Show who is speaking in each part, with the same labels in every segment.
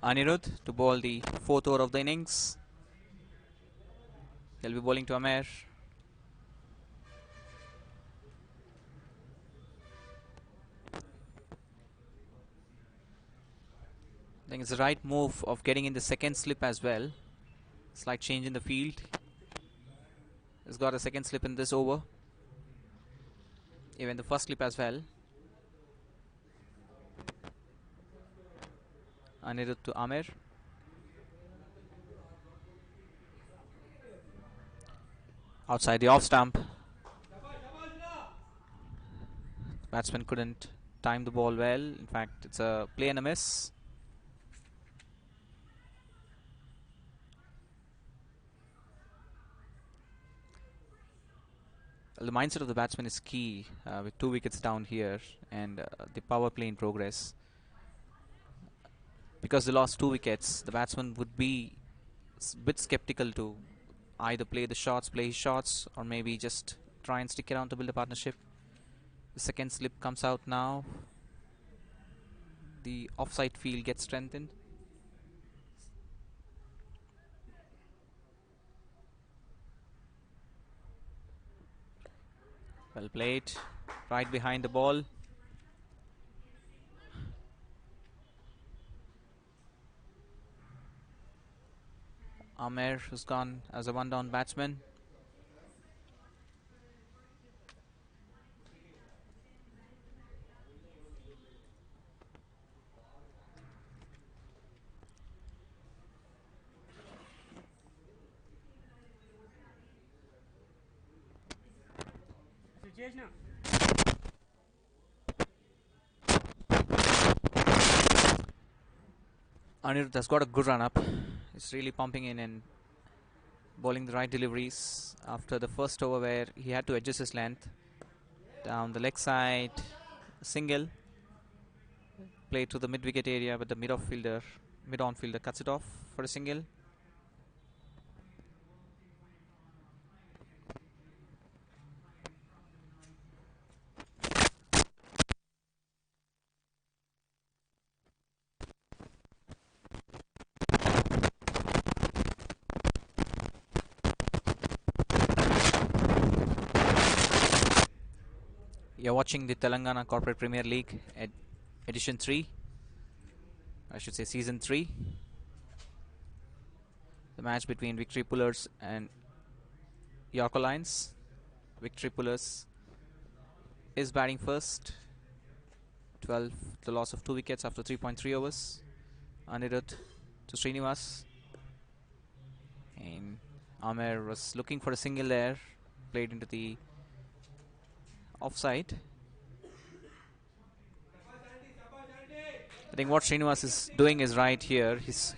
Speaker 1: Anirudh to bowl the 4th over of the innings. They'll be bowling to Amer. I think it's the right move of getting in the second slip as well. Slight change in the field. He's got a second slip in this over. Even the first slip as well. Anirudh to Amer. Outside the off stump. Batsman couldn't time the ball well. In fact, it's a play and a miss. Well, the mindset of the batsman is key with 2 wickets down here and the power play in progress. Because they lost 2 wickets, the batsman would be a bit skeptical to either play his shots, or maybe just try and stick around to build a partnership. The second slip comes out now. The offside field gets strengthened. Well played, right behind the ball. Amer has gone as a one-down batsman. Anirudh has got a good run up. He's really pumping in and bowling the right deliveries after the first over where he had to adjust his length. Down the leg side, single. Play to the mid-wicket area, but the mid-on fielder cuts it off for a single. You're watching the Telangana Corporate Premier League Edition 3. I should say Season 3. The match between Victory Pullers and Yorker Lions. Victory Pullers is batting first. 12, the loss of 2 wickets after 3.3 overs. Anirudh to Srinivas. And Amer was looking for a single there. Played into the offside. I think what Srinivas is doing is right here. His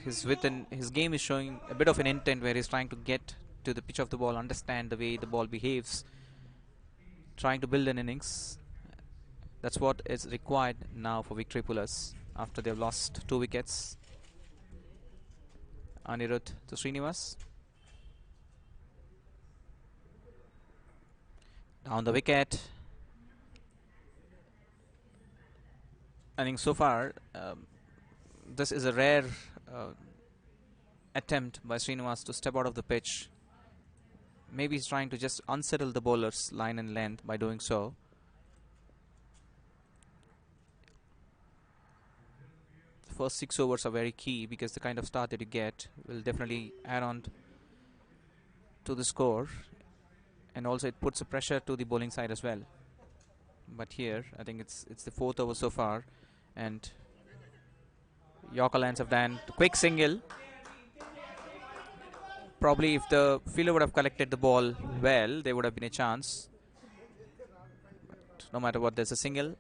Speaker 1: game is showing a bit of an intent where he's trying to get to the pitch of the ball, understand the way the ball behaves, trying to build an innings. That's what is required now for Victory Pullers after they've lost 2 wickets. Anirudh to Srinivas. Down the wicket. I think so far this is a rare attempt by Srinivas to step out of the pitch. Maybe he's trying to just unsettle the bowler's line and length by doing so. The first 6 overs are very key because the kind of start that you get will definitely add on to the score, and also it puts a pressure to the bowling side as well. But here I think it's the 4th over so far, and Yorker Lions have done the quick single. Probably if the fielder would have collected the ball well, there would have been a chance. But no matter what, there's a single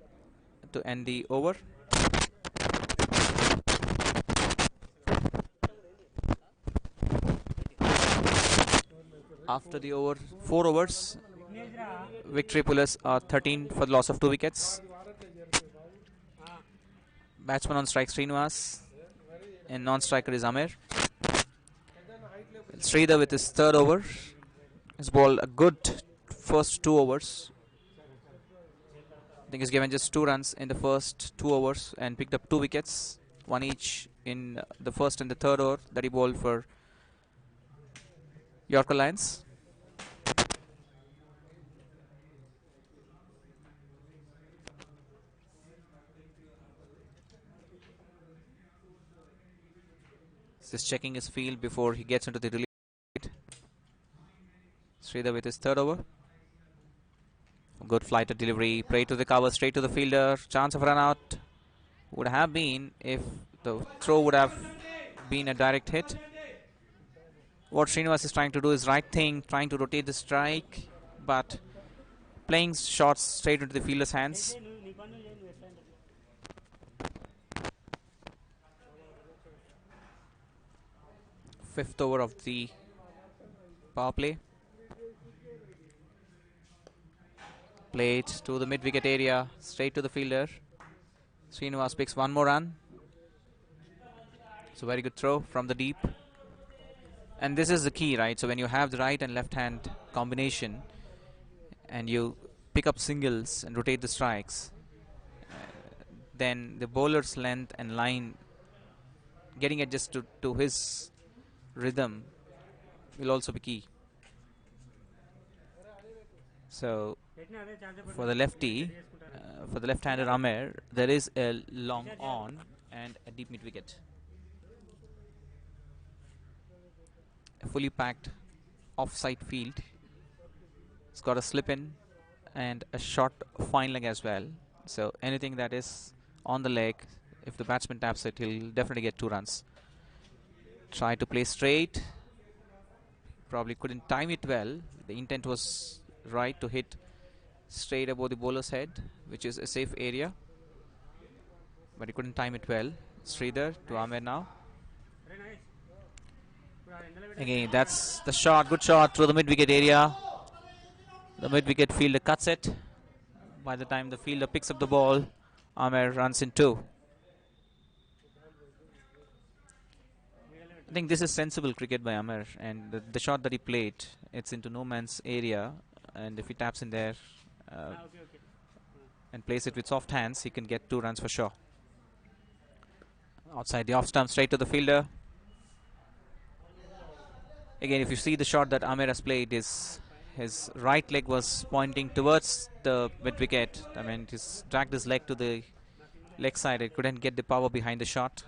Speaker 1: to end the over. After the over, 4 overs, Victory Pullers are 13 for the loss of 2 wickets. Batsman on strike Srinivas, and non-striker is Amer. Sridhar with his 3rd over has bowled a good first 2 overs. I think he's given just 2 runs in the first 2 overs and picked up 2 wickets, 1 each in the first and the third over that he bowled for Yorker Lions. Just checking his field before he gets into the release. Sridhar with his third over. Good flighted delivery. Play to the cover, straight to the fielder. Chance of run out would have been if the throw would have been a direct hit. What Srinivas is trying to do is right thing, trying to rotate the strike, but playing shots straight into the fielder's hands. Fifth over of the power play. Played to the mid-wicket area, straight to the fielder. Srinivas picks one more run. It's a very good throw from the deep. And this is the key, right? So when you have the right and left hand combination and you pick up singles and rotate the strikes, then the bowler's length and line getting adjusted to his rhythm will also be key. So for the lefty, for the left-hander Amer, there is a long on and a deep mid-wicket. A fully packed off-side field. It's got a slip-in and a short fine leg as well. So anything that is on the leg, if the batsman taps it, he'll definitely get 2 runs. Try to play straight. Probably couldn't time it well. The intent was right to hit straight above the bowler's head, which is a safe area. But he couldn't time it well. Sridhar to Amer now. Again, that's the shot. Good shot through the mid-wicket area. The mid-wicket fielder cuts it. By the time the fielder picks up the ball, Amer runs in 2. I think this is sensible cricket by Amer, and the shot that he played, it's into no man's area, and if he taps in there and plays it with soft hands, he can get 2 runs for sure. Outside the off stump, straight to the fielder. Again, if you see the shot that Amer has played, his right leg was pointing towards the mid-wicket. I mean, he's dragged his leg to the leg side. It couldn't get the power behind the shot.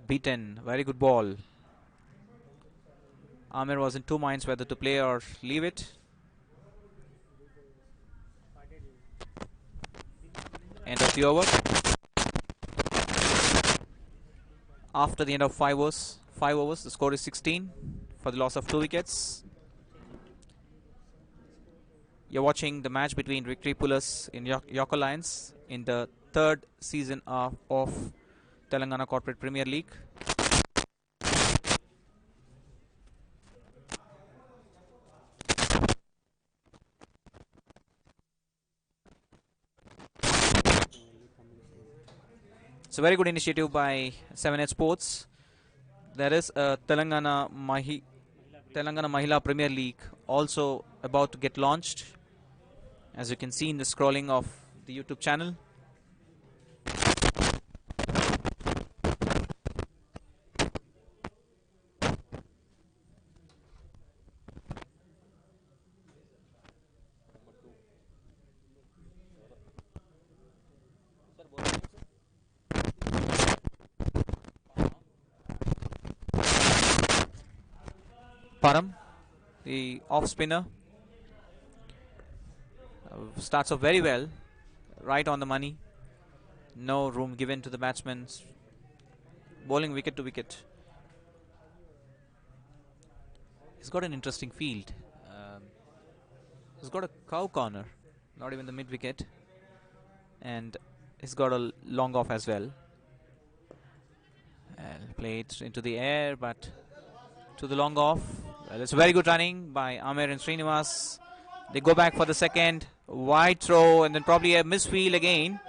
Speaker 1: Beaten. Very good ball. Amer was in 2 minds whether to play or leave it. End of the over. After the end of 5 overs, the score is 16 for the loss of 2 wickets. You're watching the match between Victory Pullers in Yorker Lions in the 3rd season of Telangana Corporate Premier League. It's a very good initiative by 7 Sports. There is a Telangana Mahila Premier League also about to get launched, as you can see in the scrolling of the YouTube channel. Param, the off spinner, starts off very well, right on the money. No room given to the batsman, bowling wicket to wicket. He's got an interesting field. He's got a cow corner, not even the mid wicket, and he's got a long off as well. And played into the air, but to the long off. Well, it's very good running by Amer and Srinivas. They go back for the second. Wide throw and then probably a misfield again.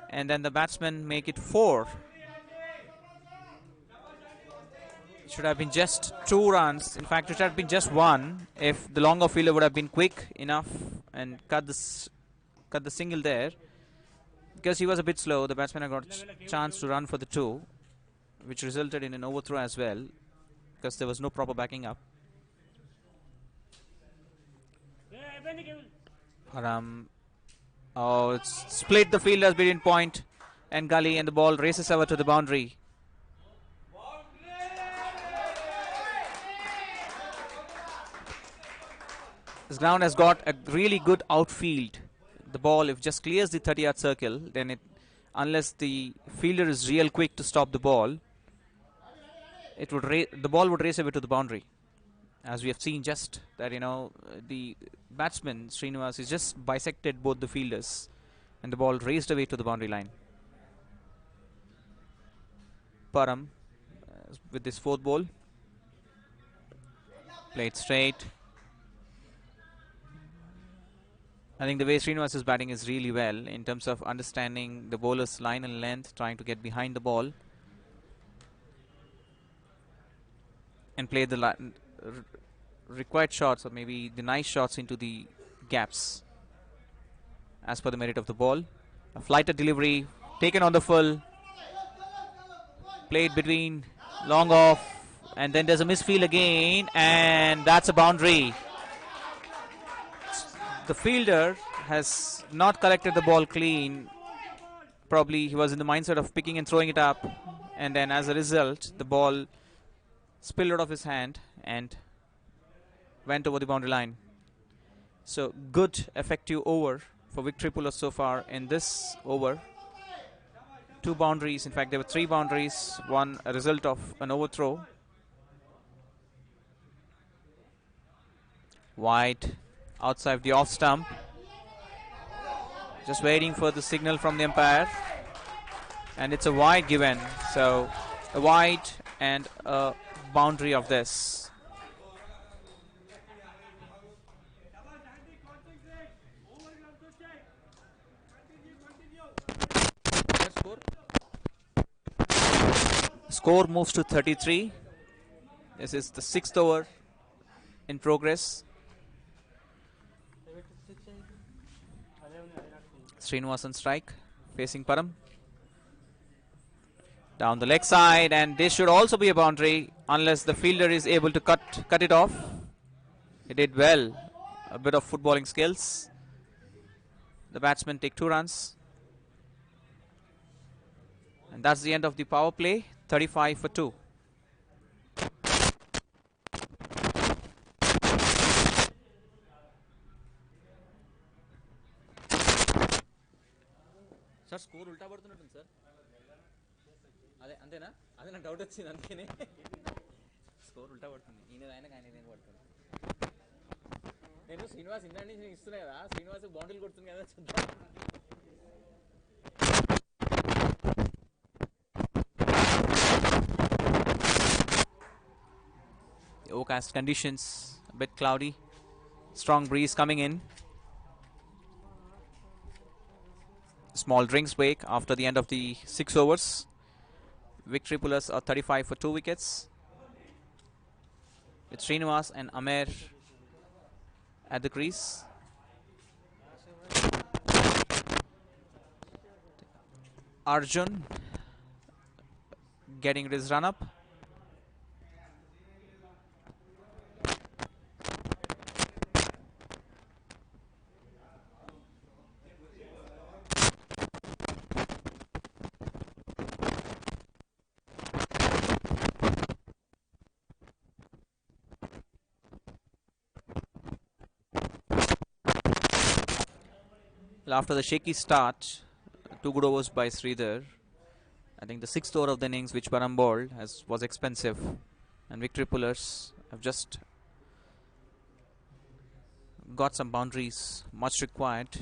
Speaker 1: And then the batsmen make it 4. It should have been just 2 runs. In fact, it should have been just 1 if the long off fielder would have been quick enough and cut this cut the single there. Because he was a bit slow, the batsman had got a chance to run for the 2, which resulted in an overthrow as well, because there was no proper backing up. Oh, it's split the fielders between point and gully, and the ball races over to the boundary. This ground has got a really good outfield. The ball, if it just clears the 30-yard circle, then it, unless the fielder is real quick to stop the ball, it would the ball would race away to the boundary. As we have seen just that, the batsman Srinivas has just bisected both the fielders, and the ball raced away to the boundary line. Param with this 4th ball, played straight. I think the way Srinivas is batting is really well in terms of understanding the bowler's line and length, trying to get behind the ball and play the required shots, or maybe the nice shots into the gaps as per the merit of the ball. A flighted delivery taken on the full, played between, long off, and then there's a misfield again, and that's a boundary. The fielder has not collected the ball clean. Probably he was in the mindset of picking and throwing it up, and then as a result the ball spilled out of his hand and went over the boundary line. So good effective over for Victory Pullers so far in this over. 2 boundaries, in fact there were 3 boundaries, one a result of an overthrow. Wide outside the off stump, just waiting for the signal from the umpire, and it's a wide given. So a wide and a boundary of this. Score moves to 33. This is the 6th over in progress. Srinivasan strike, facing Param. Down the leg side, and this should also be a boundary unless the fielder is able to cut it off. He did well. A bit of footballing skills. The batsmen take 2 runs. And that's the end of the power play. 35 for 2. Sir, score ulta padutunnattu sir. Ade antena? Ade na doubt vachindi antene. Score ulta padutundi. Eena ayina kaani nenu padutundi. Nenu Srinivas indandi nenu istunna kada. Srinivas boundary kodutundi kada chuddam. Overcast conditions, a bit cloudy, strong breeze coming in. Small drinks break after the end of the 6 overs. Victory Pullers are 35 for 2 wickets, with Srinivas and Amer at the crease. Arjun getting his run up. After the shaky start, 2 good overs by Sridhar. I think the 6th over of the innings which Param bowled was expensive, and Victory Pullers have just got some boundaries much required.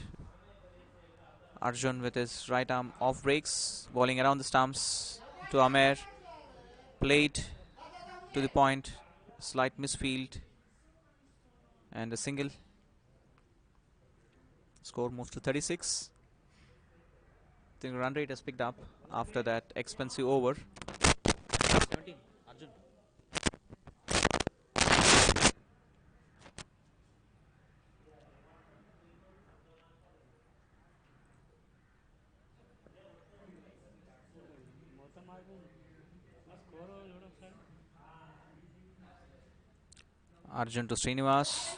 Speaker 1: Arjun with his right arm off breaks, bowling around the stumps to Amer, played to the point, slight misfield and a single. Score moves to 36. I think the run rate has picked up after that expensive over. 17, Arjun. Arjun to Srinivas.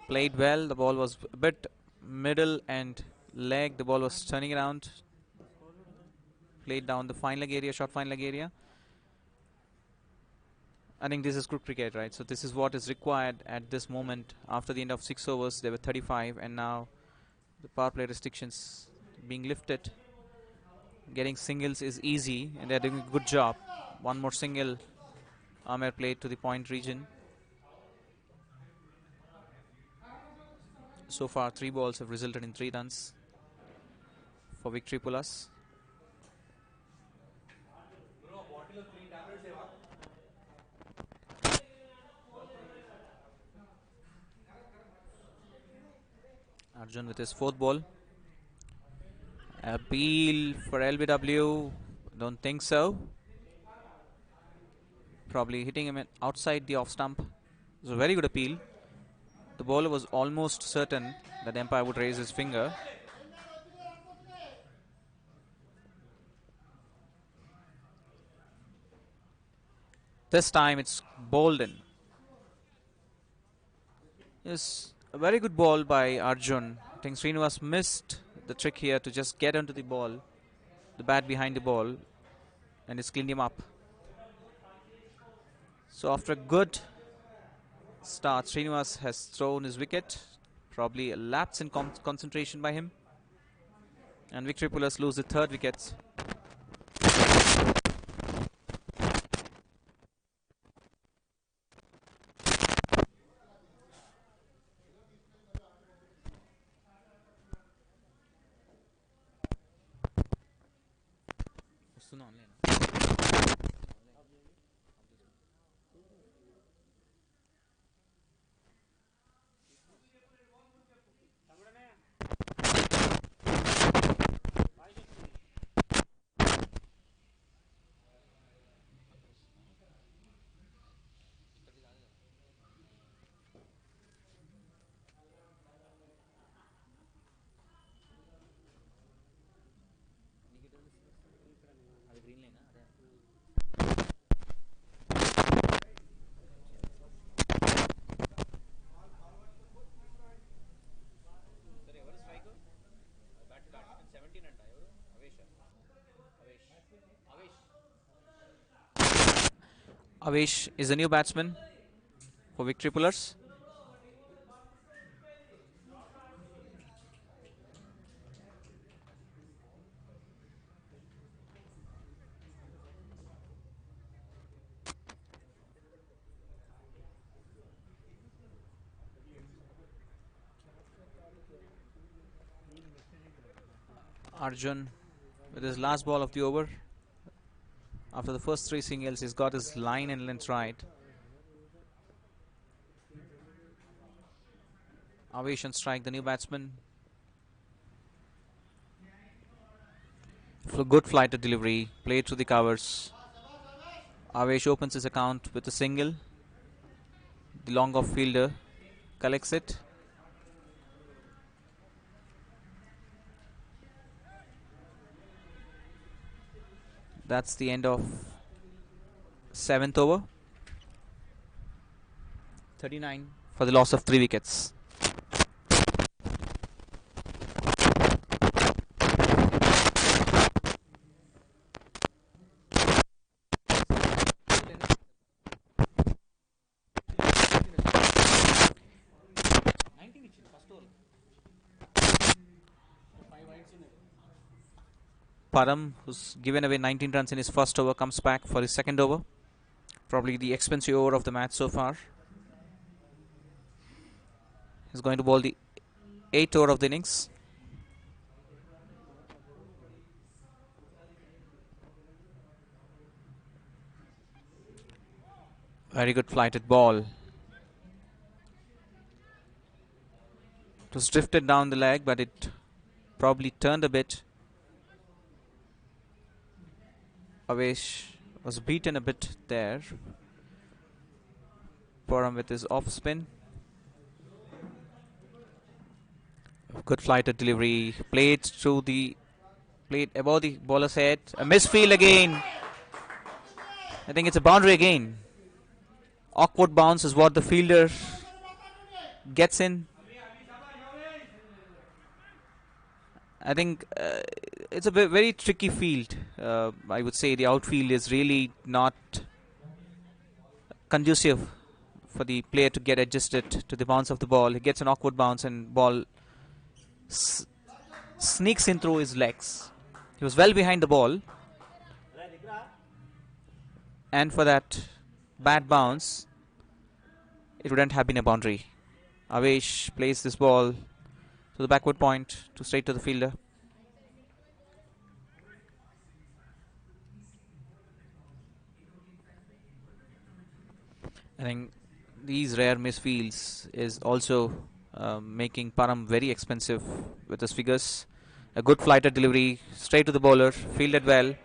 Speaker 1: Played well. The ball was a bit middle and leg. The ball was turning around. Played down the fine leg area, short fine leg area. I think this is good cricket, right? So this is what is required at this moment. After the end of 6 overs, there were 35, and now the power play restrictions being lifted. Getting singles is easy, and they're doing a good job. One more single, Amer played to the point region. So far, 3 balls have resulted in 3 runs for Victory Pulas. Arjun with his 4th ball. Appeal for LBW. Don't think so. Probably hitting him outside the off stump. It was a very good appeal. The bowler was almost certain that the umpire would raise his finger. This time it's bowled in. Yes, a very good ball by Arjun. I think Srinivas missed the trick here to just get onto the ball, the bat behind the ball, and it's cleaned him up. So after a good start, Srinivas has thrown his wicket. Probably a lapse in concentration by him. And Victory Pullers lose the 3rd wicket. Avesh is a new batsman for Victory Pullers. Arjun with his last ball of the over. After the first 3 singles, he's got his line and length right. Avesh on strike, the new batsman. For good flight of delivery, played through the covers. Avesh opens his account with a single. The long off fielder collects it. That's the end of 7th over. 39 for the loss of 3 wickets. Param, who's given away 19 runs in his first over, comes back for his 2nd over. Probably the expensive over of the match so far. He's going to bowl the 8th over of the innings. Very good flighted ball. It was drifted down the leg, but it probably turned a bit. Avesh was beaten a bit there. Param with his off spin. Good flighted delivery. Played above the bowler's head. A misfield again. I think it's a boundary again. Awkward bounce is what the fielder gets in. I think it's a very tricky field. I would say the outfield is really not conducive for the player to get adjusted to the bounce of the ball. He gets an awkward bounce and ball sneaks in through his legs. He was well behind the ball, and for that bad bounce, it wouldn't have been a boundary. Avesh plays this ball to the backward point to straight to the fielder. I think these rare misfields is also making Param very expensive with his figures. A good flighted delivery straight to the bowler, fielded well.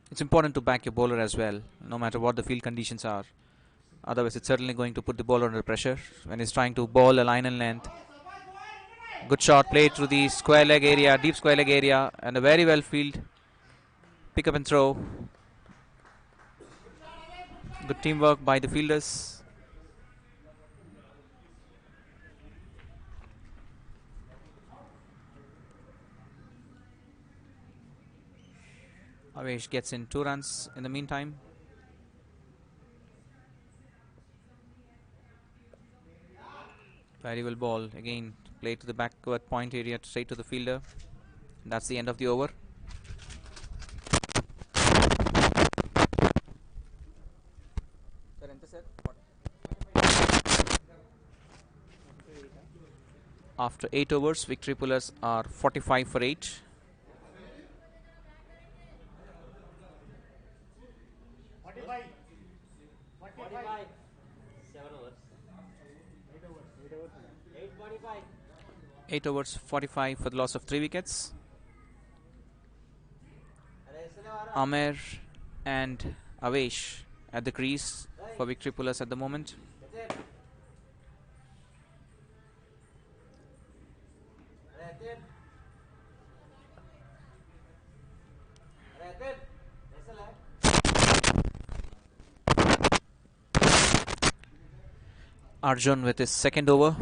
Speaker 1: It's important to back your bowler as well, no matter what the field conditions are. Otherwise, it's certainly going to put the bowler under pressure when he's trying to bowl a line and length. Good shot played through the square leg area, deep square leg area, and a very well field pick up and throw. Good teamwork by the fielders. Avesh gets in 2 runs in the meantime. Very well ball again, played to the backward point area straight to the fielder. And that's the end of the over. After 8 overs, victory pullers are 45 for 8. Eight overs, 45 for the loss of 3 wickets. Amer and Avesh at the crease for victory pullers at the moment. Arjun with his second over.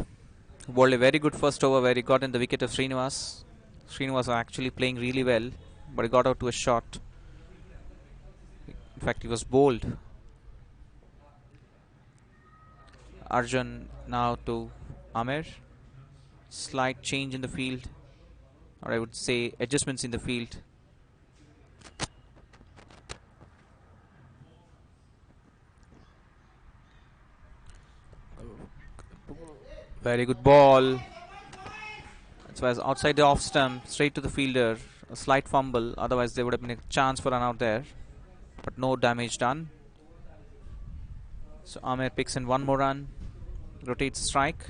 Speaker 1: Bowled a very good first over where he got in the wicket of Srinivas. Srinivas was actually playing really well, but he got out to a shot. In fact, he was bowled. Arjun now to Amer. Slight change in the field, or I would say adjustments in the field. Very good ball. It was outside the off stump, straight to the fielder. A slight fumble, otherwise there would have been a chance for run out there, but no damage done. So Amer picks in 1 more run, rotates strike.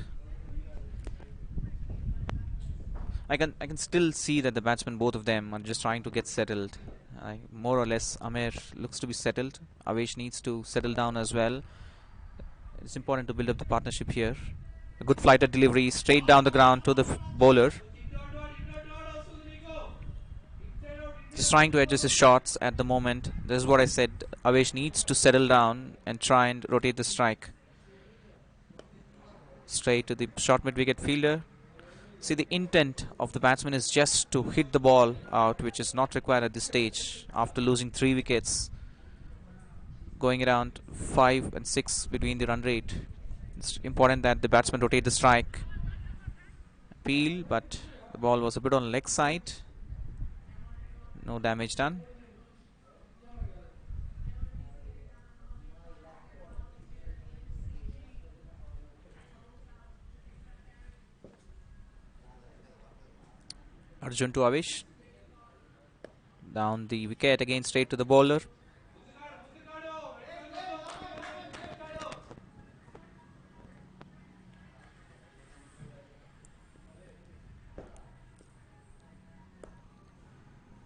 Speaker 1: I can still see that the batsmen, both of them, are just trying to get settled. More or less, Amer looks to be settled. Avesh needs to settle down as well. It's important to build up the partnership here. A good flighted delivery straight down the ground to the bowler. Just trying to adjust his shots at the moment. This is what I said. Avesh needs to settle down and try and rotate the strike. Straight to the short mid-wicket fielder. See, the intent of the batsman is just to hit the ball out, which is not required at this stage after losing 3 wickets. Going around 5 and 6 between the run rate. It's important that the batsman rotate the strike. Peel, but the ball was a bit on leg side. No damage done. Arjun to Avesh. Down the wicket again, straight to the bowler.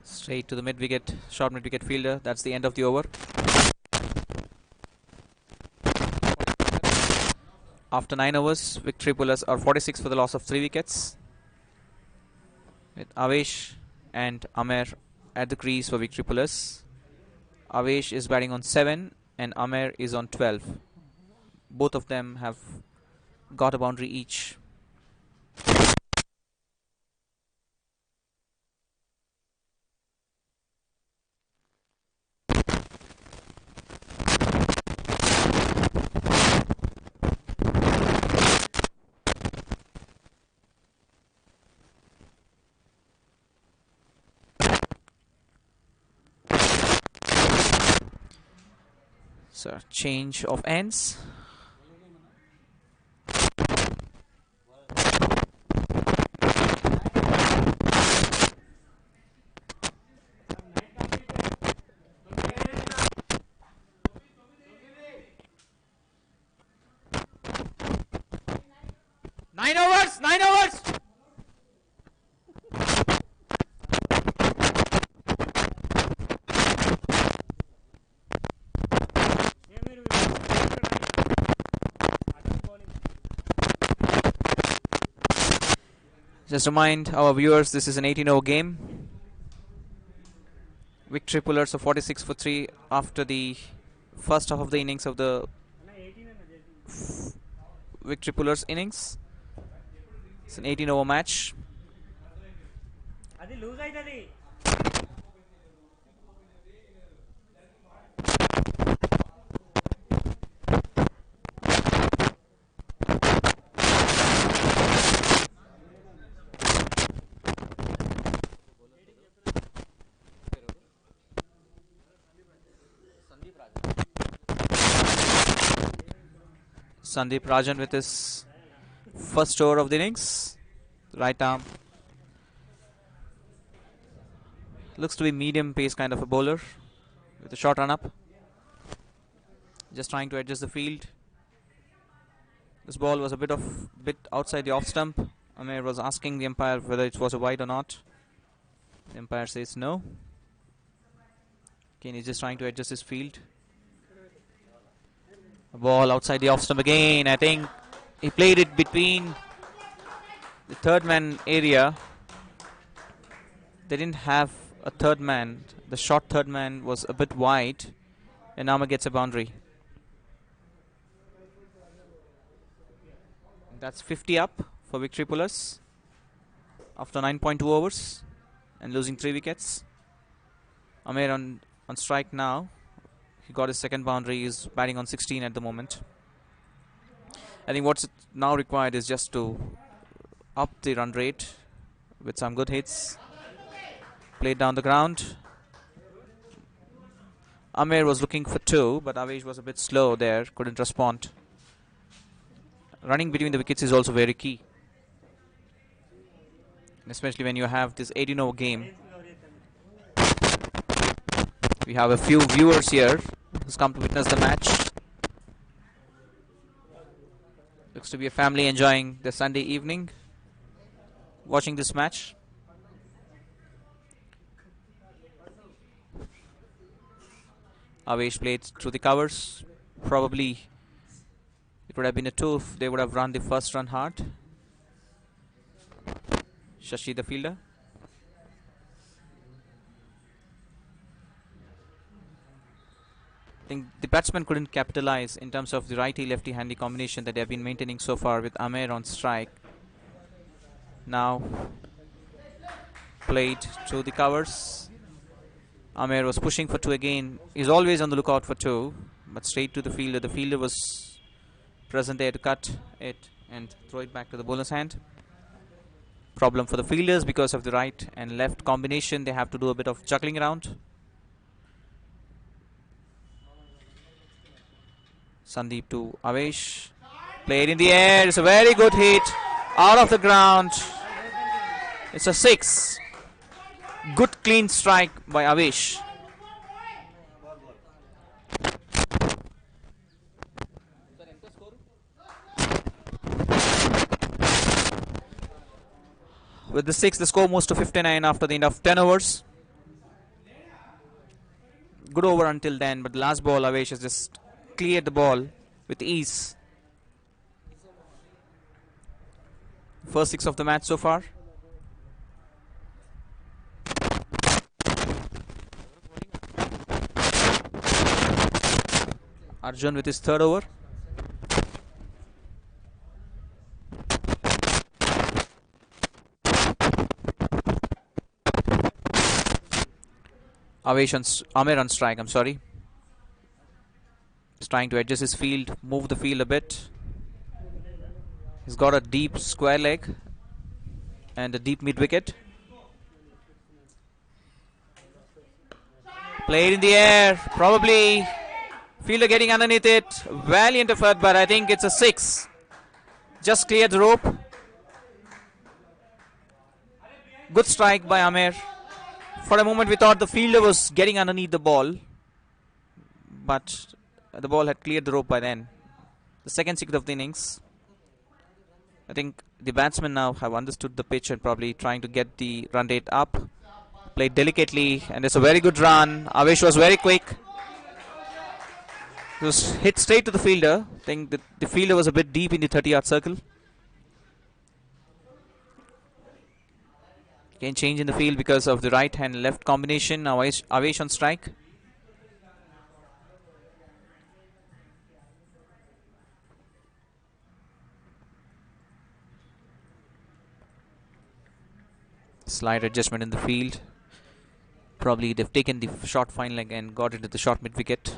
Speaker 1: Straight to the mid-wicket, short mid-wicket fielder. That's the end of the over. After 9 overs, victory pullers are 46 for the loss of 3 wickets. with Avesh and Amer at the crease for Victory Pullers. Avesh is batting on 7 and Amer is on 12. Both of them have got a boundary each. So change of ends. Nine overs. Just remind our viewers, this is an 18-over game. Victory Pullers are 46 for 3 after the first half of the innings of the Victory Pullers innings. It's an 18-over match. Sandeep Rajan with his first over of the innings. Right arm. Looks to be medium pace kind of a bowler with a short run up. Just trying to adjust the field. This ball was a bit outside the off stump. Amir was asking the umpire whether it was a wide or not. The umpire says no. Again, he's just trying to adjust his field. A ball outside the off stump again. I think he played it between the third man area. They didn't have a third man. The short third man was a bit wide, and Nama gets a boundary. That's 50 up for Victory Pullers after 9.2 overs and losing 3 wickets. Amir on strike now. He got his second boundary. He's batting on 16 at the moment. I think what's now required is just to up the run rate with some good hits. Played down the ground. Amir was looking for 2, but Avesh was a bit slow there. Couldn't respond. Running between the wickets is also very key, especially when you have this 18-over game. We have a few viewers here who's come to witness the match. Looks to be a family enjoying the Sunday evening, watching this match. Avesh played through the covers. Probably it would have been a 2 if they would have run the first run hard. Shashi the fielder. I think the batsman couldn't capitalize in terms of the righty-lefty handy combination that they have been maintaining so far with Amir on strike. Now played through the covers. Amir was pushing for 2 again. He's always on the lookout for 2, but straight to the fielder. The fielder was present there to cut it and throw it back to the bowler's hand. Problem for the fielders because of the right and left combination. They have to do a bit of juggling around. Sandeep to Avesh. Played in the air. It's a very good hit. Out of the ground. It's a 6. Good clean strike by Avesh. With the 6, the score moves to 59 after the end of 10 overs. Good over until then, but the last ball, Avesh has just cleared the ball with ease. First 6 of the match so far. Arjun with his third over. Amer on strike, I'm sorry. He's trying to adjust his field, move the field a bit. He's got a deep square leg and a deep mid wicket. Played in the air, probably fielder getting underneath it. Valiant effort, but I think it's a 6. Just cleared the rope. Good strike by Amer. For a moment we thought the fielder was getting underneath the ball, but the ball had cleared the rope by then. The second 6 of the innings. I think the batsmen now have understood the pitch and probably trying to get the run rate up. Played delicately, and it's a very good run. Avesh was very quick. It was hit straight to the fielder. I think that the fielder was a bit deep in the 30-yard circle. Again, change in the field because of the right hand left combination. Now Avesh on strike. Slight adjustment in the field. Probably they've taken the short fine leg and got into the short mid wicket.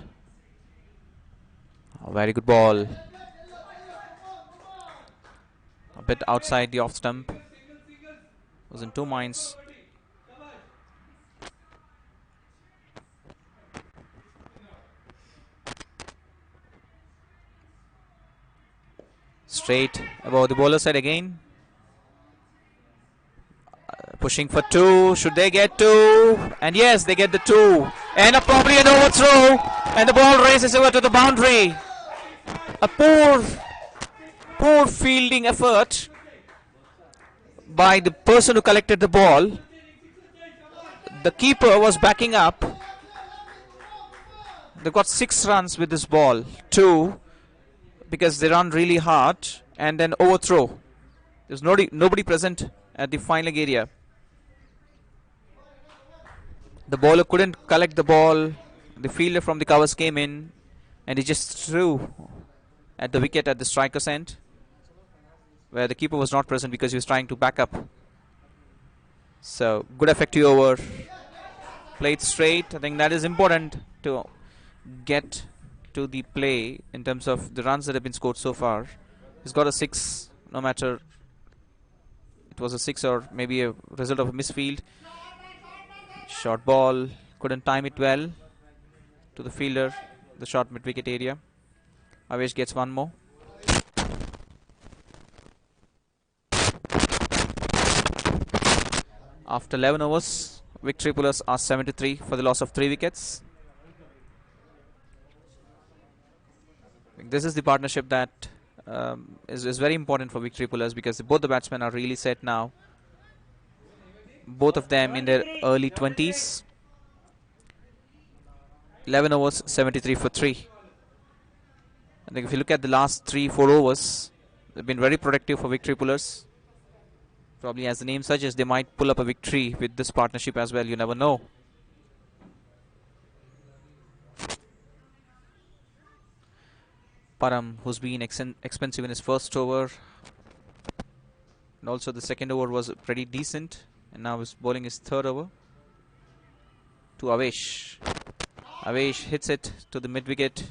Speaker 1: A very good ball. A bit outside the off stump. Was in 2 minds. Straight above the bowler side again. Pushing for 2. Should they get 2? And yes, they get the 2. And probably an overthrow. And the ball races over to the boundary. A poor fielding effort by the person who collected the ball. The keeper was backing up. They got 6 runs with this ball. 2 because they run really hard. And then overthrow. There's nobody present at the fine leg area. The bowler couldn't collect the ball. The fielder from the covers came in and he just threw at the wicket at the striker's end, where the keeper was not present because he was trying to back up. So good effective over. Played straight. I think that is important to get to the play in terms of the runs that have been scored so far. He's got a 6, no matter it was a 6 or maybe a result of a misfield. Short ball, couldn't time it well to the fielder, the short mid wicket area. Avesh gets 1 more. After 11 overs, Victory pullers are 73 for the loss of 3 wickets. This is the partnership that is very important for Victory pullers because both the batsmen are really set now. Both of them in their early 20s. 11 overs, 73 for 3. I think if you look at the last 3-4 overs, they've been very productive for Victory pullers. Probably as the name suggests, they might pull up a victory with this partnership as well. You never know. Param, who's been expensive in his first over. And also the second over was pretty decent. And now he's bowling his third over to Avesh. Avesh hits it to the mid-wicket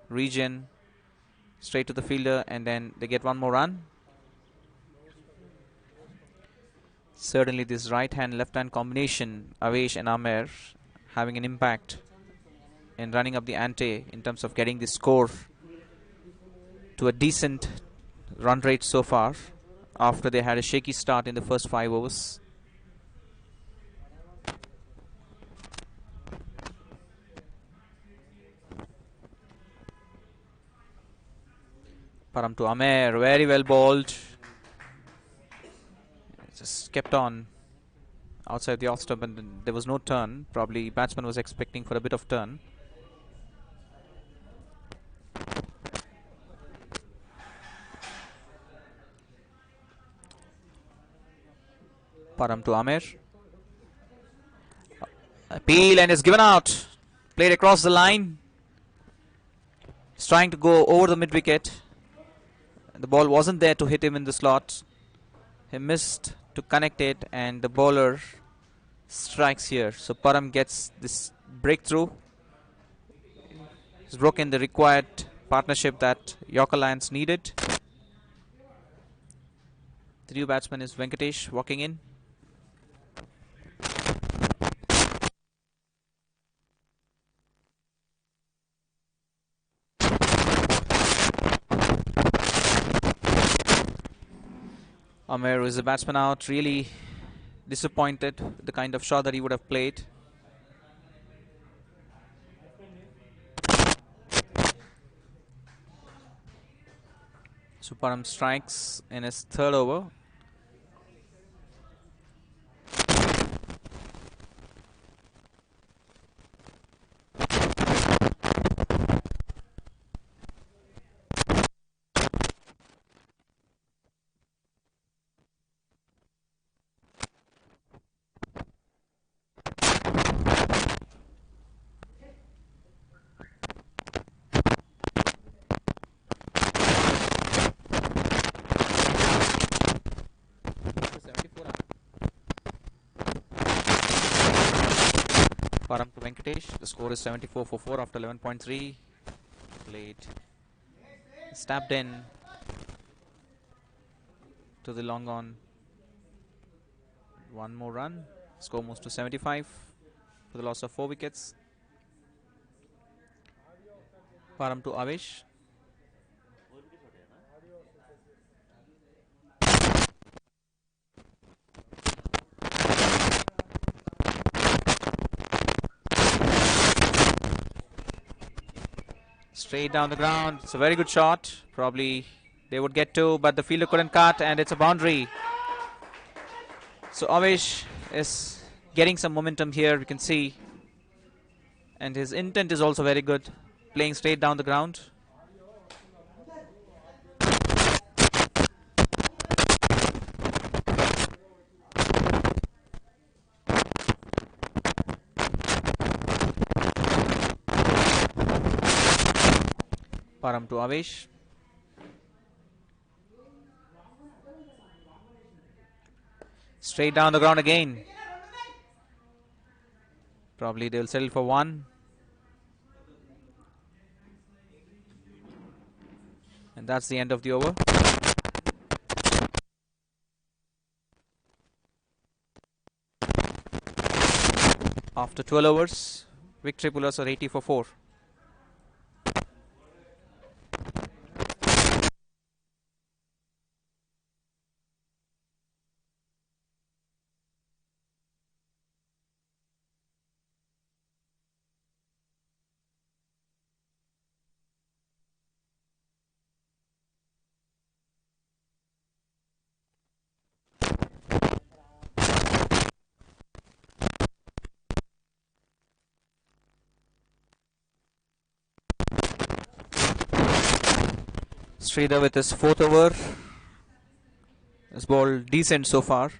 Speaker 1: region, straight to the fielder, and then they get 1 more run. Certainly this right-hand, left-hand combination, Avesh and Amer, having an impact in running up the ante in terms of getting the score to a decent run rate so far after they had a shaky start in the first 5 overs. Param to Amer, very well bowled. Just kept on outside the off stump and there was no turn. Probably batsman was expecting for a bit of turn. Param to Amer. Appeal and is given out. Played across the line. He's trying to go over the mid wicket. The ball wasn't there to hit him in the slot. He missed to connect it, and the bowler strikes here. So Param gets this breakthrough. He's broken the required partnership that Yorker Lions needed. The new batsman is Venkatesh walking in. Amir is the batsman out, really disappointed with the kind of shot that he would have played. Param strikes in his third over. Param to Venkatesh. The score is 74 for 4 after 11.3 played. Stabbed in to the long on. One more run. Score moves to 75 for the loss of 4 wickets. Param to Avesh. Straight down the ground. It's a very good shot. Probably they would get to, but the fielder couldn't cut, and it's a boundary. So Avesh is getting some momentum here, we can see. And his intent is also very good. Playing straight down the ground. Param to Avesh. Straight down the ground again. Probably they'll settle for 1. And that's the end of the over. After 12 overs, victory pullers are 80 for 4. Sridhar with his 4th over. His ball decent so far.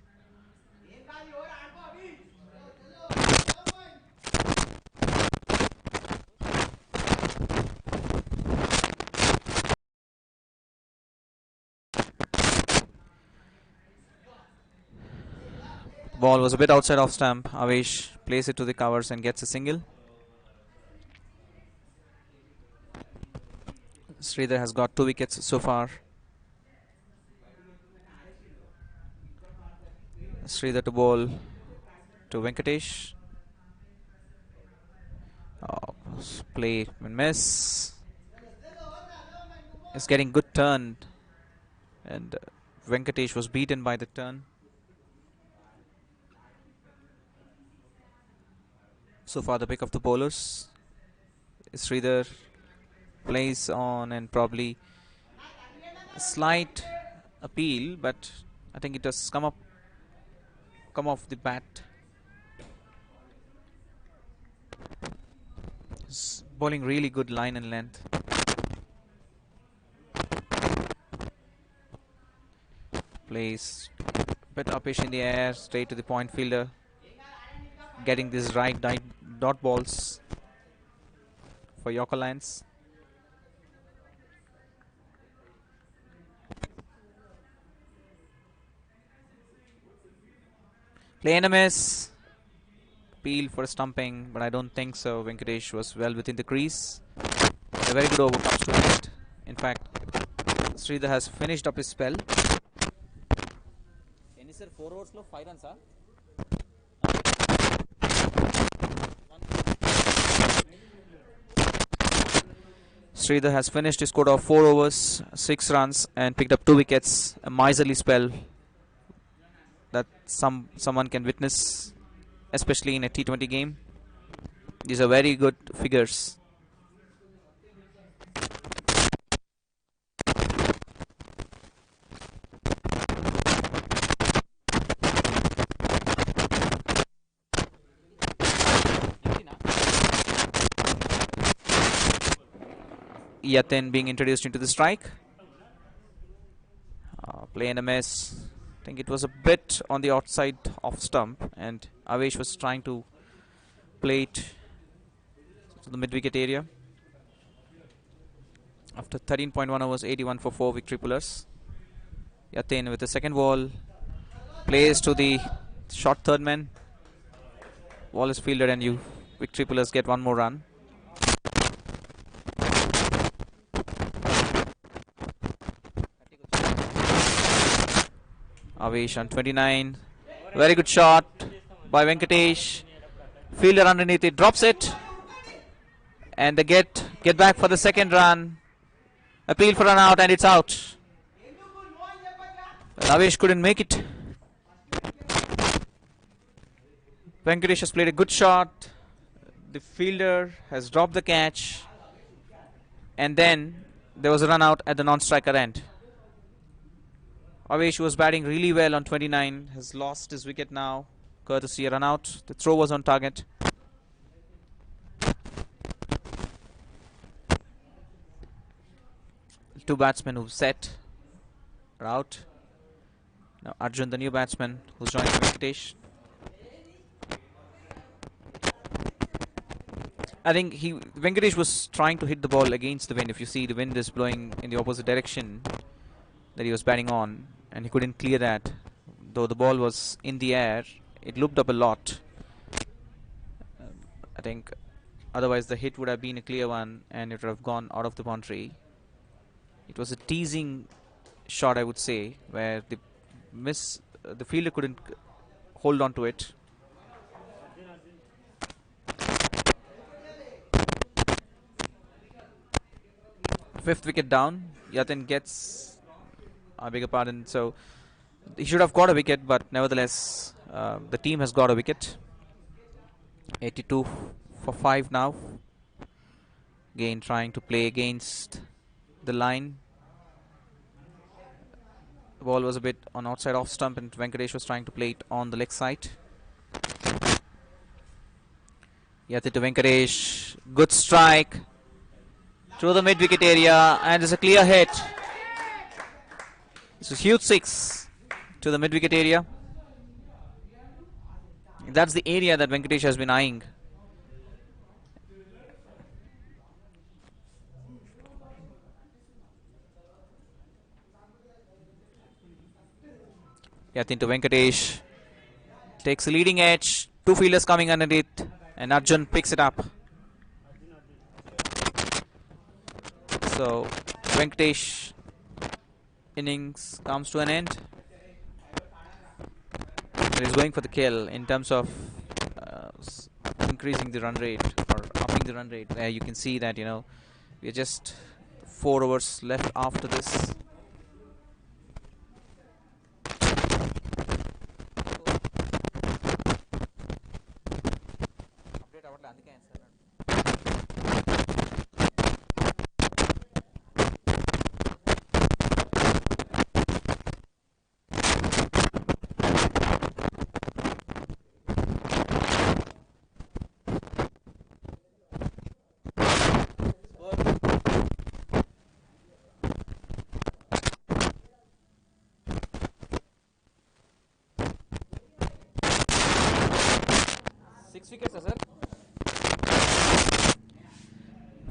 Speaker 1: Ball was a bit outside off stump. Avesh plays it to the covers and gets a single. Sridhar has got 2 wickets so far. Sridhar to bowl to Venkatesh. Oh, play and miss. It's getting good turn, and Venkatesh was beaten by the turn. So far the pick of the bowlers. Sridhar plays on, and probably a slight appeal, but I think it has come off the bat. He's bowling really good line and length. Plays a bit uppish in the air, straight to the point fielder. Getting these right dot balls for Yorker Lions. Play and a miss. Appeal for stumping, but I don't think so. Venkatesh was well within the crease. A very good over comes to an end. In fact, Sridhar has finished up his spell. Any sir 4 overs lo 5 runs, Sridhar has finished his quota of 4 overs, 6 runs, and picked up 2 wickets. A miserly spell that someone can witness, especially in a T20 game. These are very good figures. Yatin being introduced into the strike. Play and a miss. I think it was a bit on the outside off stump, and Avesh was trying to play it to the mid-wicket area. After 13.1 overs, 81 for 4 victory pullers. Yatin with the second ball. Plays to the short third man. Ball is fielded and you victory pullers get one more run. Avesh on 29. Very good shot by Venkatesh. Fielder underneath it, drops it. And they get back for the second run. Appeal for an out and it's out. Avesh couldn't make it. Venkatesh has played a good shot. The fielder has dropped the catch. And then there was a run out at the non-striker end. Avesh, who was batting really well on 29, has lost his wicket now, courtesy a run out. The throw was on target. Two batsmen who've set are out. Now Arjun, the new batsman, who's joining Venkatesh. I think Venkatesh was trying to hit the ball against the wind. If you see, the wind is blowing in the opposite direction that he was batting on, and he couldn't clear that. Though the ball was in the air, it looped up a lot. I think otherwise the hit would have been a clear one and it would have gone out of the boundary. It was a teasing shot, I would say, where the fielder couldn't hold on to it. Fifth wicket down. Yatin gets, I beg your pardon, so he should have got a wicket, but nevertheless the team has got a wicket. 82 for 5 now. Again trying to play against the line. The ball was a bit on outside off stump and Venkatesh was trying to play it on the leg side. Yatin to Venkatesh. Good strike through the mid-wicket area, and there's a clear hit. It's a huge 6 to the mid-wicket area. That's the area that Venkatesh has been eyeing. Yatin to Venkatesh. Takes a leading edge. Two fielders coming underneath, and Arjun picks it up. So Venkatesh innings comes to an end. He's going for the kill in terms of increasing the run rate or upping the run rate. There you can see that, we're just 4 overs left after this.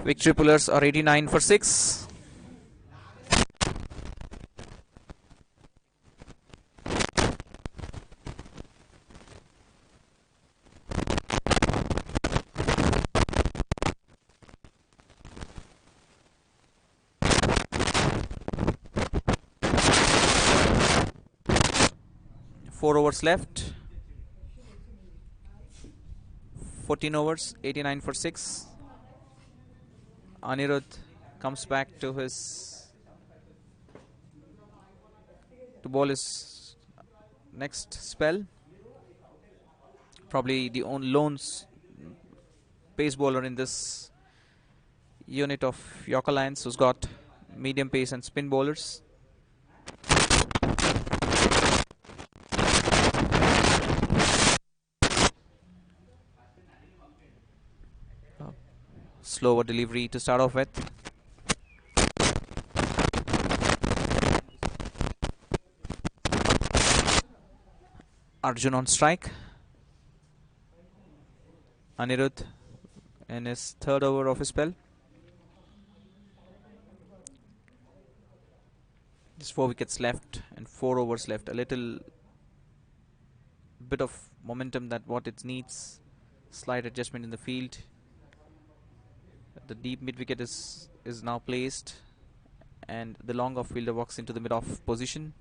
Speaker 1: Victory pullers are 89 for 6. 4 overs left. 14 overs, 89 for 6. Anirudh comes back to bowl his next spell. Probably the only lone pace bowler in this unit of York Alliance who's got medium pace and spin bowlers. Slower delivery to start off with. Arjun on strike. Anirudh in his third over of his spell. Just 4 wickets left and 4 overs left. A little bit of momentum that what it needs. Slight adjustment in the field. The deep mid wicket is now placed, and the long off fielder walks into the mid off position.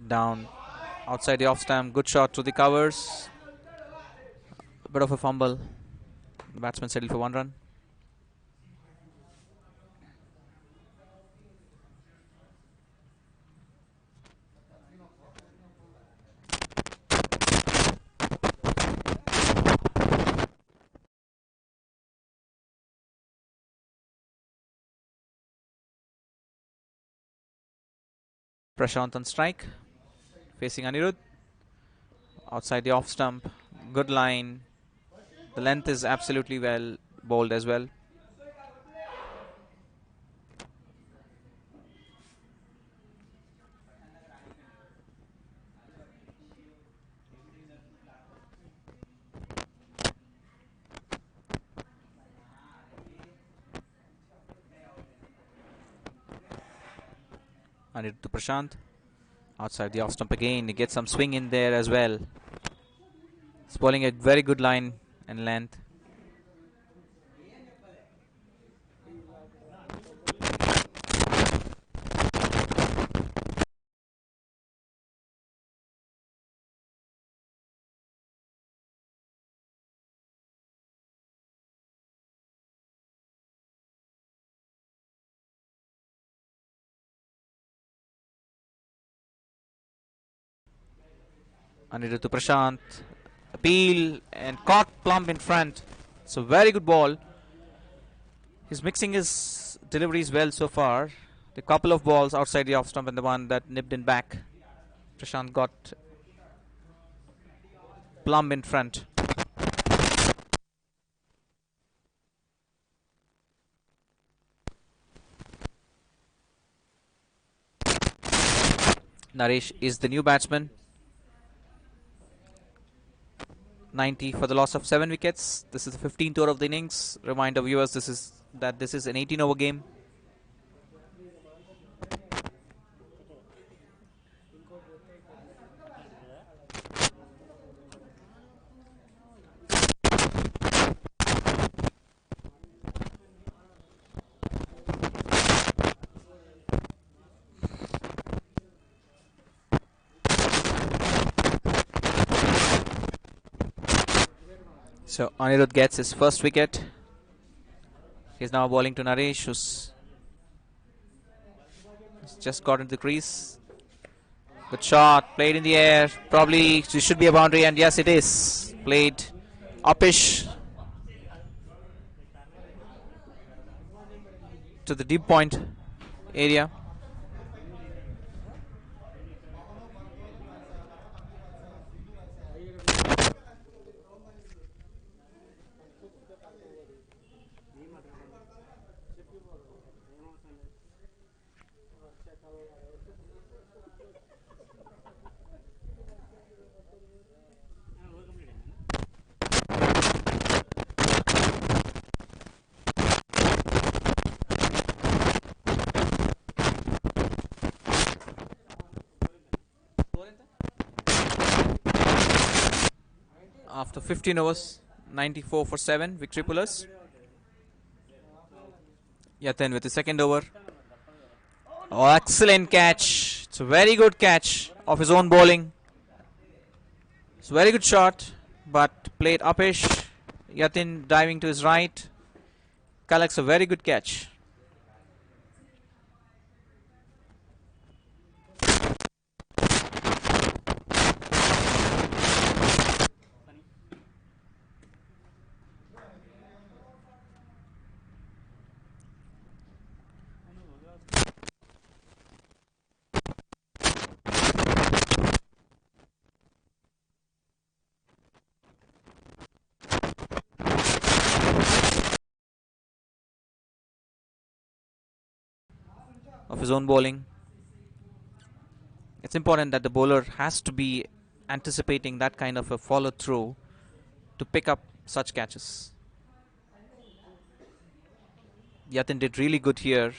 Speaker 1: Down outside the off stamp. Good shot to the covers. A bit of a fumble. The batsman settled for 1 run. Prashant on strike, facing Anirudh. Outside the off stump. Good line. The length is absolutely well bowled as well. Anirudh to Prashant. Outside the off stump again. He gets some swing in there as well. Spoiling a very good line and length. Anirudh to Prashant. Appeal and caught plump in front. It's a very good ball. He's mixing his deliveries well so far. The couple of balls outside the off stump and the one that nipped in back. Prashant got plumb in front. Naresh is the new batsman. 90 for the loss of 7 wickets. This is the 15th over of the innings. Reminder viewers, this is an 18-over game. So Anirudh gets his first wicket. He's now bowling to Naresh, who's just got into the crease. Good shot, played in the air. Probably it should be a boundary, and yes, it is. Played uppish to the deep point area. After 15 overs, 94 for 7, victory pullers. Yatin with the second over. Oh, excellent catch. It's a very good catch of his own bowling. It's a very good shot, but played uppish. Yatin diving to his right. Collects a very good catch. Of his own bowling. It's important that the bowler has to be anticipating that kind of a follow through to pick up such catches. Yatin did really good here.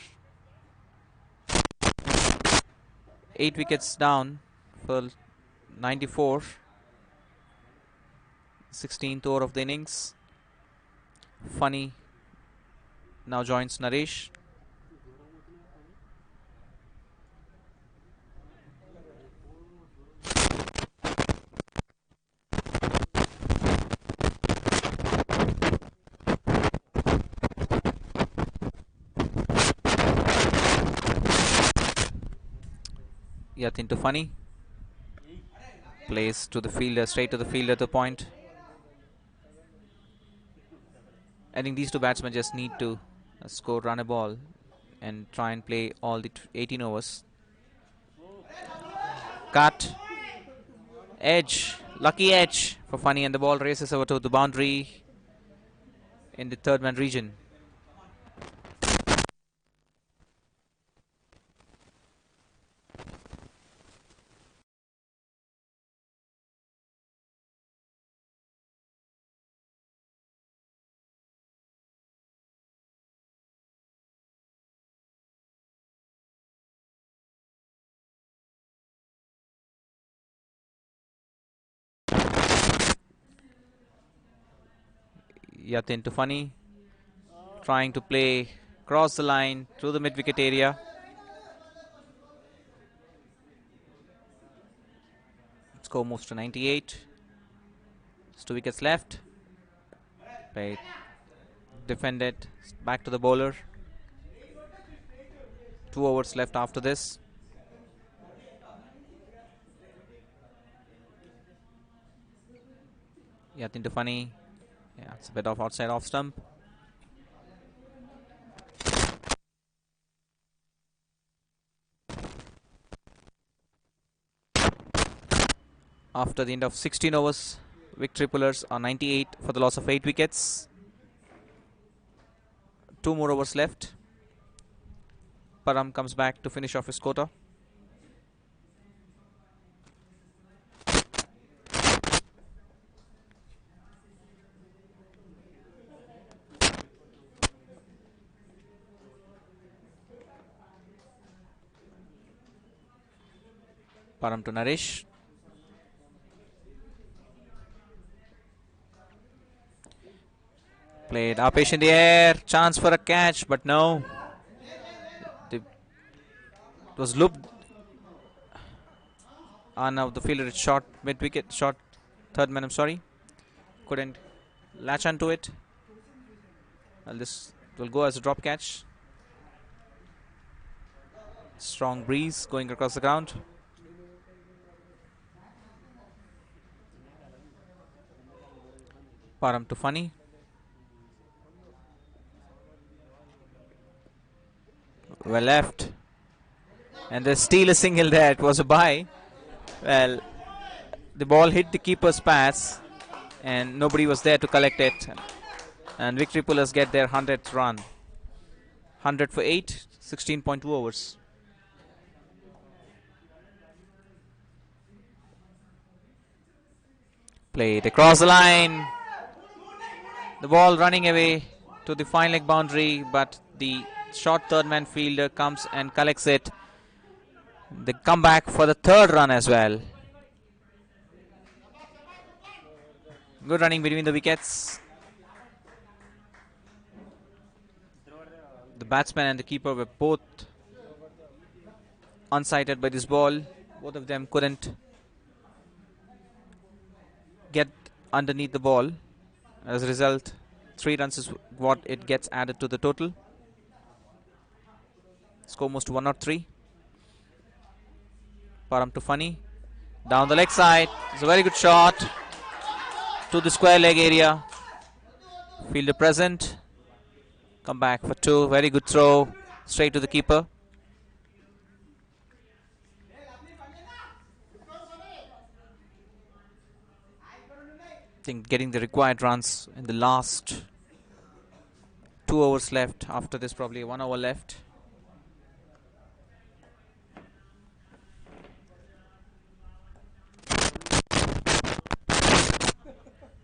Speaker 1: 8 wickets down for 94. 16th over of the innings. Funny now joins Naresh. Yatin to Funny. Plays to the fielder, straight to the fielder to point. I think these two batsmen just need to score, run a ball, and try and play all the 18 overs. Cut. Edge. Lucky edge for Funny, and the ball races over to the boundary in the third man region. Yatin to Funny, trying to play cross the line through the mid wicket area. Score moves to 98. There's 2 wickets left. Play defended. Back to the bowler. 2 overs left after this. Yatin to Funny. Yeah, it's a bit of outside off stump. After the end of 16 overs, victory pullers are 98 for the loss of 8 wickets. 2 more overs left. Param comes back to finish off his quota. Param to Naresh. Played upish in the air. Chance for a catch, but no. It was looped. Now the fielder is short mid wicket, short third man, I'm sorry. Couldn't latch onto it. Well, this will go as a drop catch. Strong breeze going across the ground. Param to Funny. Well left. And they steal a single there. It was a bye. Well, the ball hit the keeper's pads and nobody was there to collect it. And victory pullers get their 100th run. 100 for 8, 16.2 overs. Played across the line. The ball running away to the fine leg boundary, but the short third man fielder comes and collects it. They come back for the third run as well. Good running between the wickets. The batsman and the keeper were both unsighted by this ball. Both of them couldn't get underneath the ball. As a result, 3 runs is what it gets added to the total. Score moves to 103. Param to Funny. Down the leg side. It's a very good shot to the square leg area. Fielder present. Come back for 2. Very good throw. Straight to the keeper. I think getting the required runs in the last 2 overs left. After this, probably 1 hour left.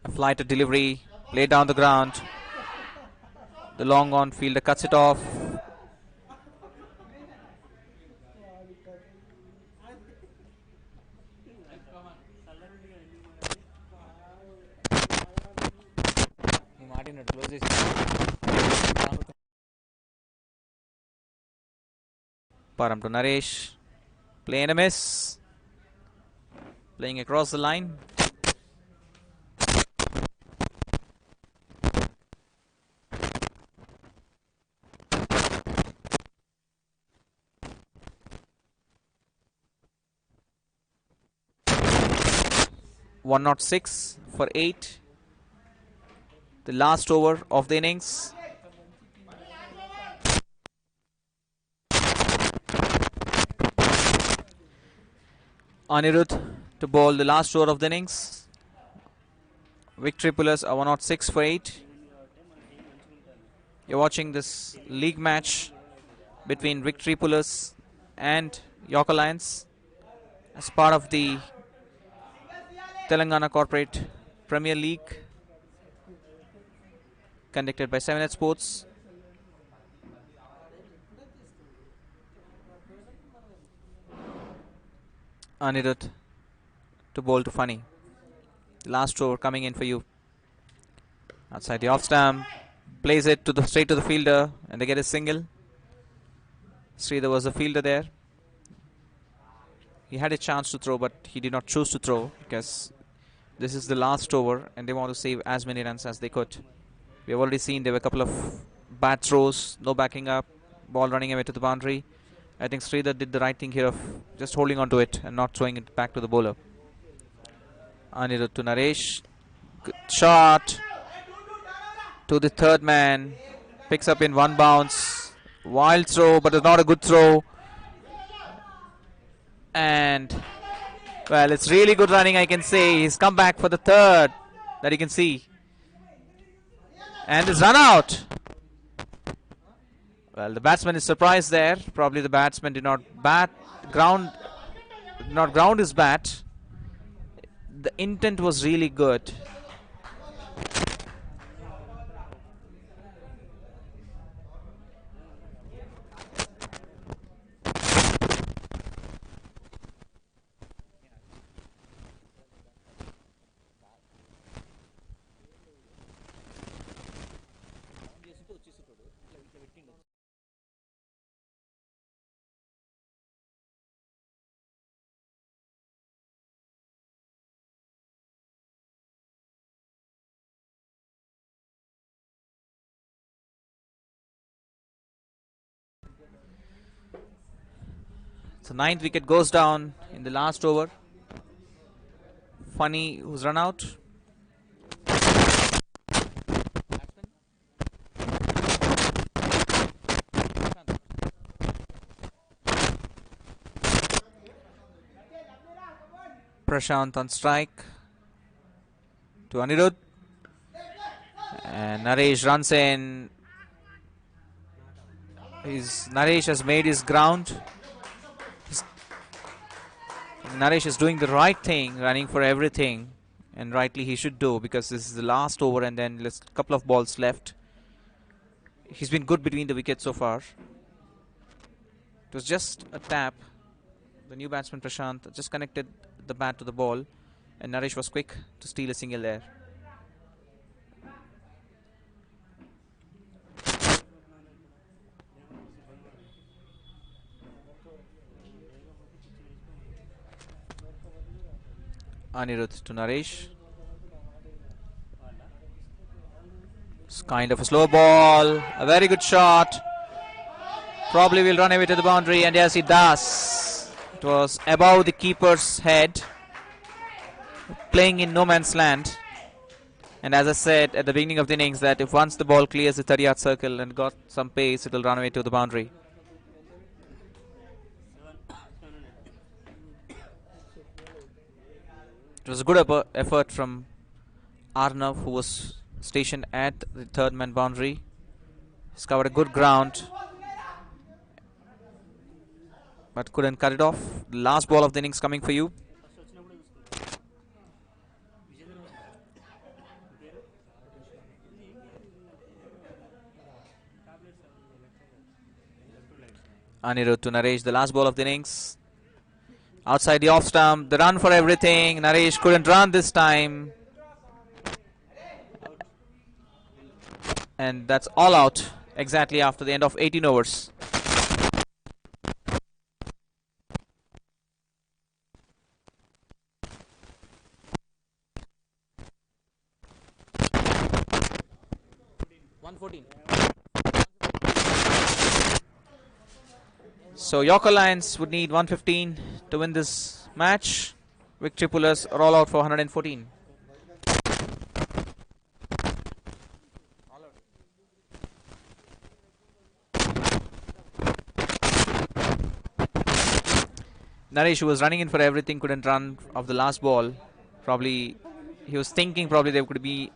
Speaker 1: A flighted delivery, laid down the ground. The long on fielder cuts it off. Param to Naresh. Play and a miss. Playing across the line. One not 6 for 8. The last over of the innings. Anirudh to bowl the last over of the innings. Victory pullers are 106 for 8. You're watching this league match between Victory pullers and York Alliance as part of the Telangana Corporate Premier League conducted by 7 Sports. Anirudh to bowl to Funny. The last over coming in for you. Outside the off stump, plays it to the straight to the fielder, and they get a single. Sridhar was the fielder there. He had a chance to throw, but he did not choose to throw because this is the last over and they want to save as many runs as they could. We have already seen there were a couple of bad throws, no backing up, ball running away to the boundary. I think Sridhar did the right thing here of just holding on to it and not throwing it back to the bowler. Anirudh to Naresh. Good shot to the third man. Picks up in one bounce. Wild throw, but it's not a good throw. And, well, it's really good running, I can say. He's come back for the third that you can see. And is run out. Well, the batsman is surprised there. Probably the batsman did not ground his bat. The intent was really good. So 9th wicket goes down in the last over. Funny who's run out. Prashant on strike to Anirudh. And Naresh runs in. Naresh has made his ground. Naresh is doing the right thing, running for everything, and rightly he should do because this is the last over and then there's a couple of balls left. He's been good between the wickets so far. It was just a tap. The new batsman Prashant just connected the bat to the ball and Naresh was quick to steal a single there. Anirudh to Naresh. It's kind of a slow ball. A very good shot. Probably will run away to the boundary, and yes, it does. It was above the keeper's head, playing in no man's land. And as I said at the beginning of the innings, that if once the ball clears the 30-yard circle and got some pace, it will run away to the boundary. It was a good effort from Arnav, who was stationed at the third man boundary. He's covered a good ground, but couldn't cut it off. The last ball of the innings coming for you. Anirudh to Naresh, the last ball of the innings. Outside the off stump, the run for everything. Naresh couldn't run this time. And that's all out exactly after the end of 18 overs. So Yorker Lions would need 115 to win this match. Victory Pullers roll out for 114. Naresh, who was running in for everything, couldn't run off the last ball. Probably he was thinking probably there could be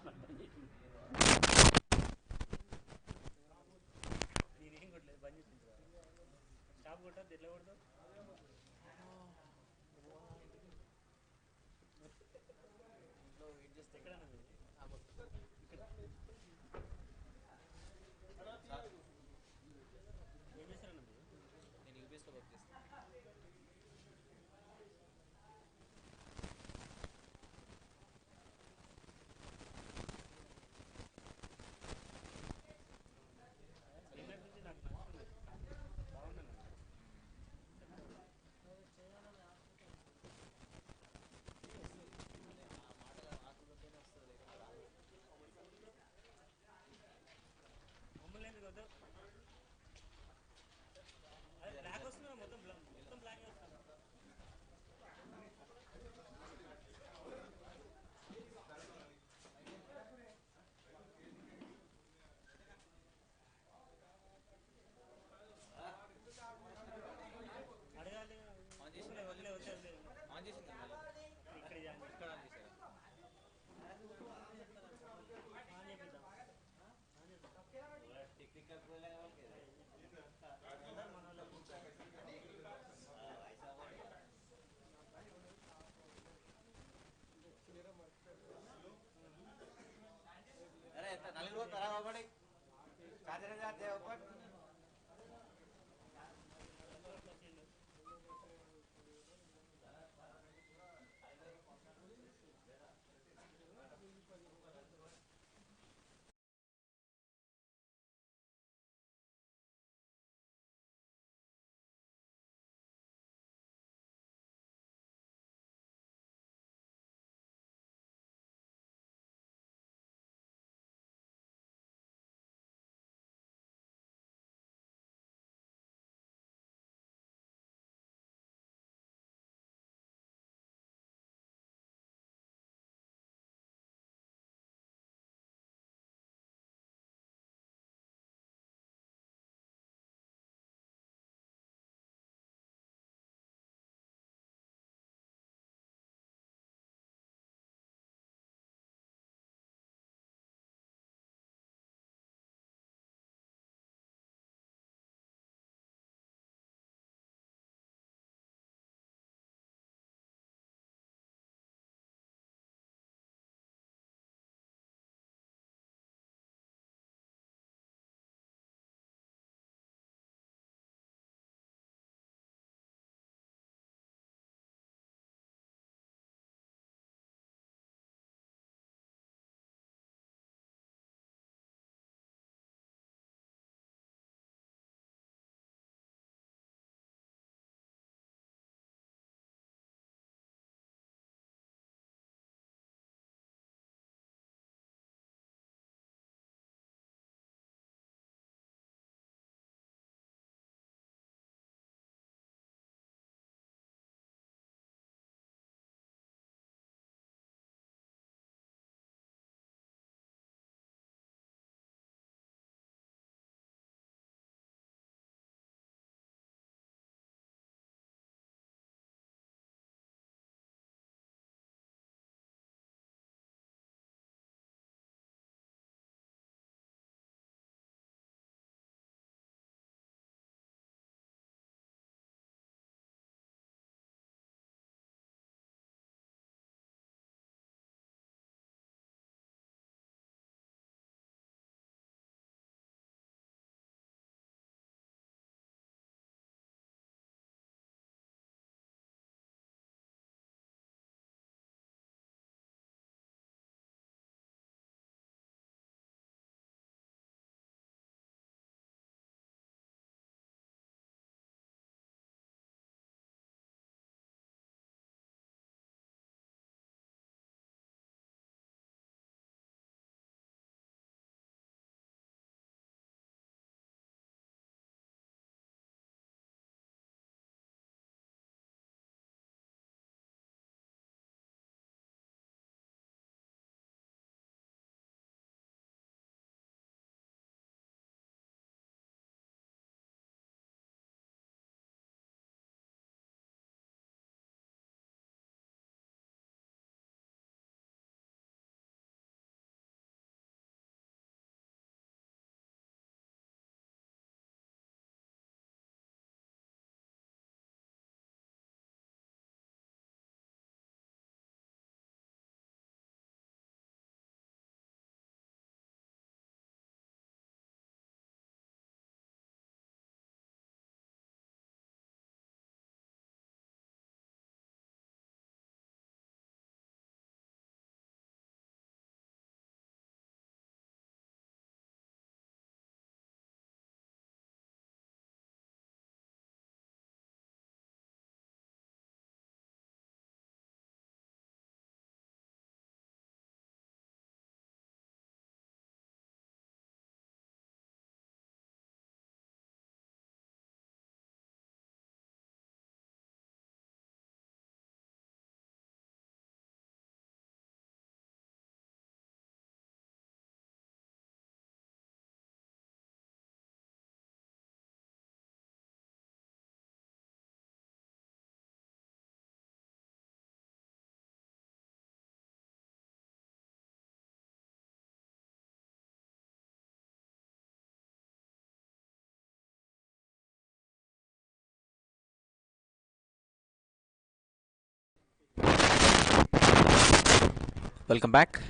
Speaker 1: Welcome back.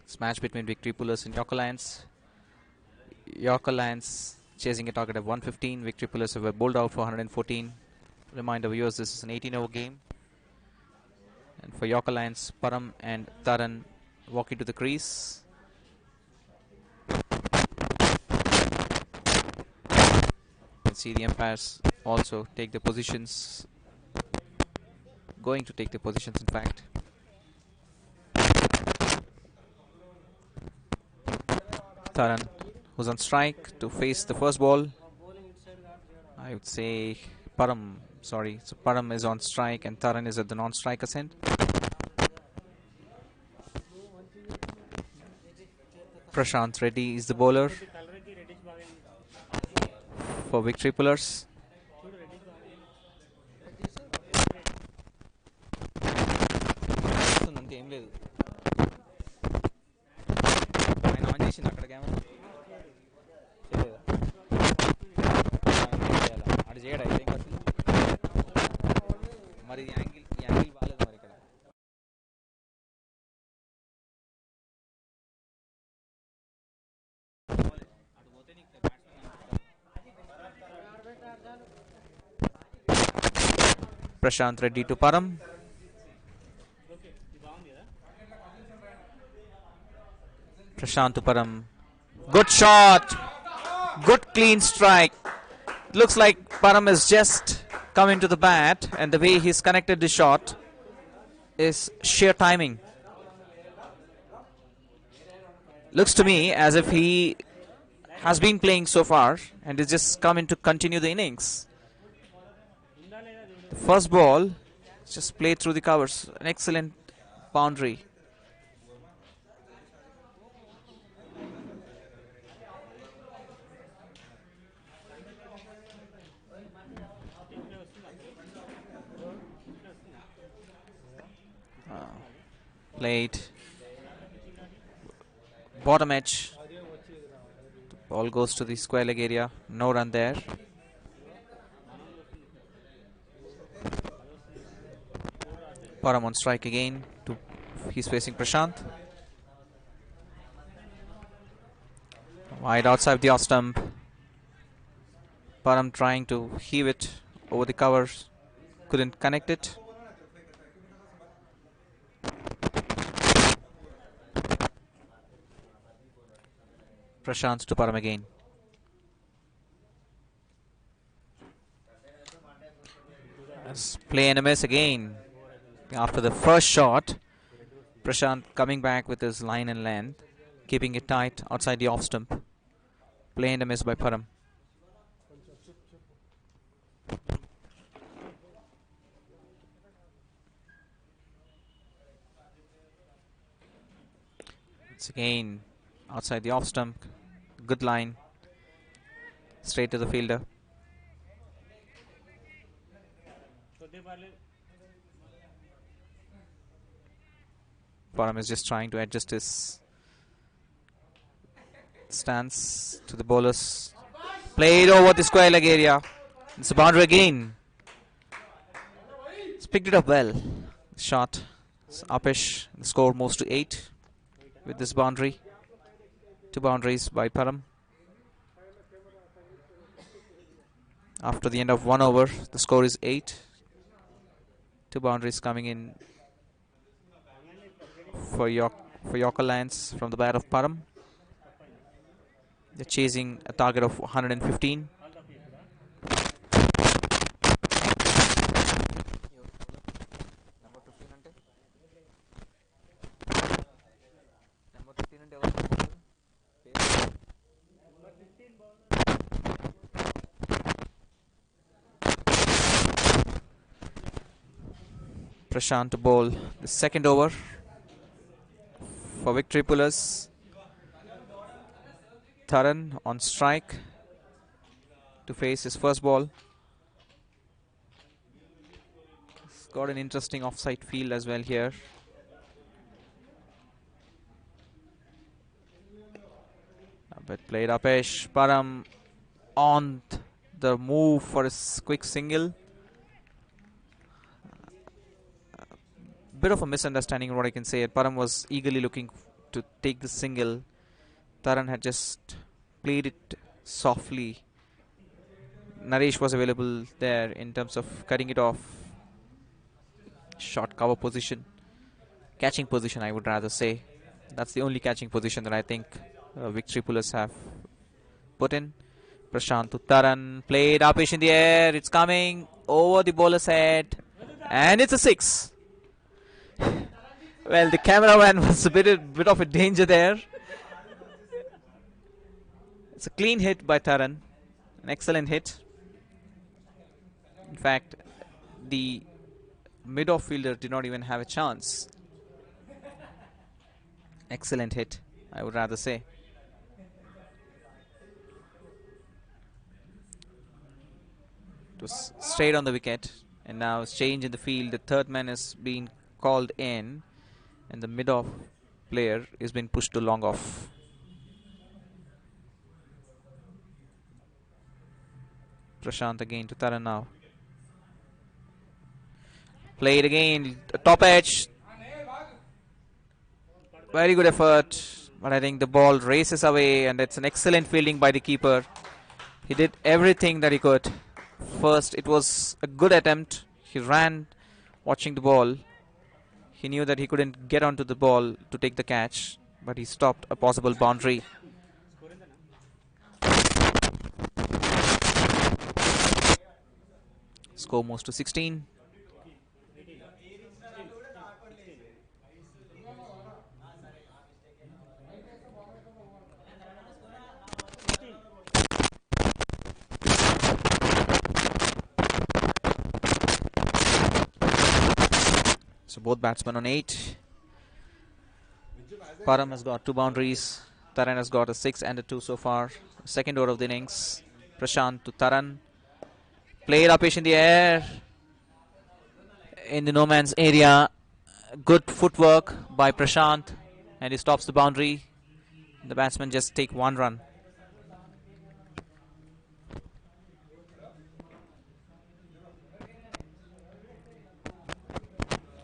Speaker 1: It's match between Victory Pullers and York Alliance. York Alliance chasing a target of 115. Victory Pullers were bowled out for 114. Reminder viewers, this is an 18-over game. And for York Alliance, Param and Taran walk into the crease. You can see the umpires also take their positions. Going to take their positions, in fact. Taran, who's on strike to face the first ball. I would say Param, sorry. So Param is on strike and Taran is at the non-striker end. Prashant Reddy is the bowler for Victory Pullers. Prashant Reddy to Param. Prashant to Param. Good shot. Good clean strike. Looks like Param has just come into the bat, and the way he's connected the shot is sheer timing. Looks to me as if he has been playing so far and is just coming to continue the innings. The first ball just played through the covers. An excellent boundary. Played bottom edge. The ball goes to the square leg area. No run there. Param on strike again. He's facing Prashant. Wide outside the off stump. Param trying to heave it over the covers. Couldn't connect it. Prashant to Param again. Let's play and a miss again. After the first shot, Prashant coming back with his line and length, keeping it tight outside the off stump. Play and a miss by Param. It's again outside the off stump. Good line. Straight to the fielder. Param is just trying to adjust his stance to the bowlers. Played over the square leg area. It's a boundary again. It's picked it up well. Shot. It's uppish. The score moves to 8 with this boundary. 2 boundaries by Param. After the end of 1 over, the score is 8. 2 boundaries coming in for York Alliance from the bat of Param. They're chasing a target of 115. Prashant to bowl the second over for Victory Pullers. Taran on strike to face his first ball. He's got an interesting offside field as well here. But played uppish. Param on the move for a quick single. bit of a misunderstanding, what I can say. Param was eagerly looking to take the single. Taran had just played it softly. Naresh was available there in terms of cutting it off. Short cover position. Catching position, I would rather say. That's the only catching position that I think victory pullers have put in. Prashant to Taran. Played upish in the air. It's coming over the bowler's head. And it's a 6. Well, the cameraman was a bit of a danger there. It's a clean hit by Taran. An excellent hit. In fact, the mid-off fielder did not even have a chance. Excellent hit, I would rather say. It was straight on the wicket, and now it's change in the field. The third man is being called in, and the mid-off player is being pushed to long off. Prashant again to Taran now. Played again, top edge. Very good effort, but I think the ball races away, and it's an excellent fielding by the keeper. He did everything that he could. First, it was a good attempt. He ran watching the ball. He knew that he couldn't get onto the ball to take the catch, but he stopped a possible boundary. Score moves to 16. So both batsmen on 8. Param has got 2 boundaries. Taran has got a 6 and a 2 so far. Second over of the innings. Prashant to Taran. Played upish in the air. In the no man's area. Good footwork by Prashant. And he stops the boundary. The batsmen just take 1 run.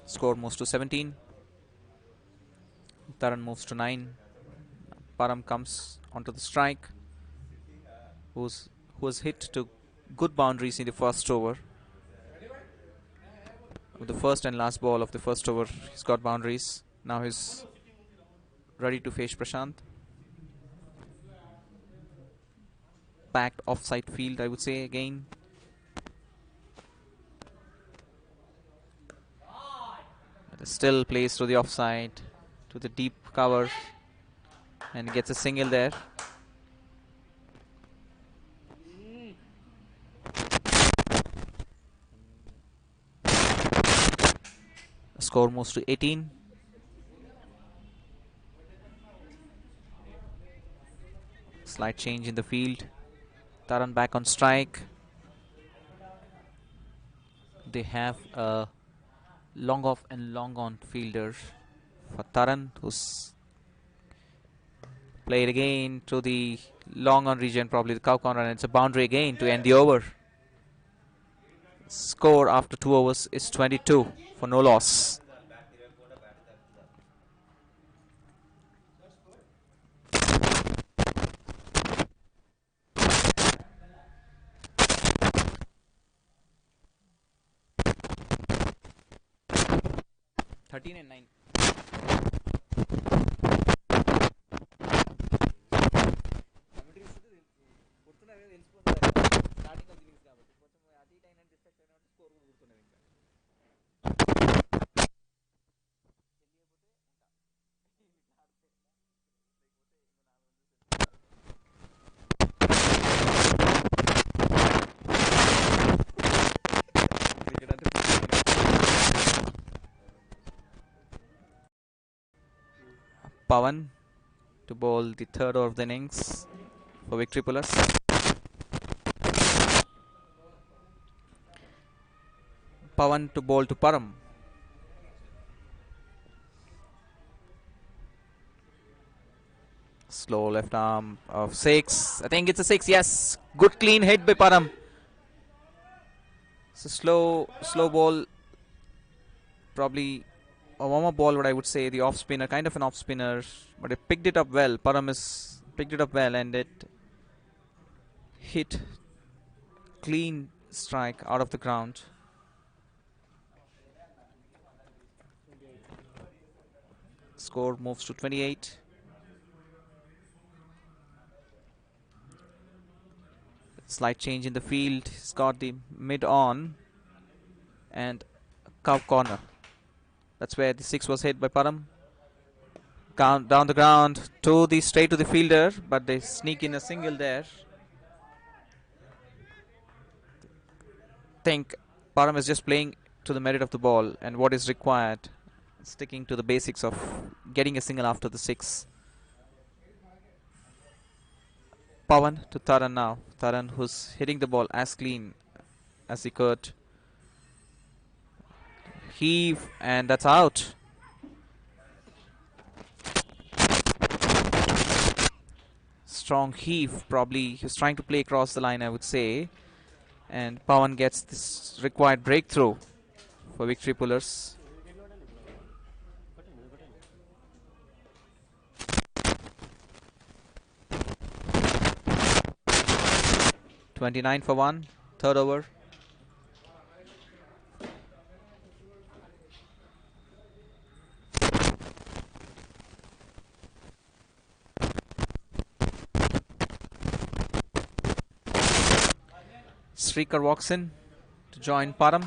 Speaker 1: Score moves to 17. Taran moves to 9. Param comes onto the strike. Who was hit to good boundaries in the first over. With the first and last ball of the first over, he's got boundaries. Now he's ready to face Prashant. Packed offside field, I would say again. Still plays to the offside, to the deep cover, and gets a single there. The score moves to 18. Slight change in the field. Taran back on strike. They have a long off and long on fielder for Taran, who's played again to the long on region, probably the cow corner, and it's a boundary again to end the over. Score after 2 overs is 22 for no loss. And 9. Pawan to bowl the third over of the innings for victory pullers. Pawan to bowl to Param. Slow left arm of 6. I think it's a 6. Yes, good clean hit by Param. It's a slow ball. Probably a warm-up ball, what I would say, the off-spinner, kind of an off-spinner, but it picked it up well. Paramis picked it up well, and it hit clean strike out of the ground. Score moves to 28. Slight change in the field. He's got the mid on and cow corner. That's where the 6 was hit by Param. Down the ground to the straight to the fielder, but they sneak in a single there. Think Param is just playing to the merit of the ball and what is required, sticking to the basics of getting a single after the 6. Pawan to Taran now. Taran, who's hitting the ball as clean as he could. Heave, and that's out. Strong heave, probably he was trying to play across the line, I would say, and Pawan gets this required breakthrough for Victory Pullers. .29 for 1, third over. Srikar walks in to join Param.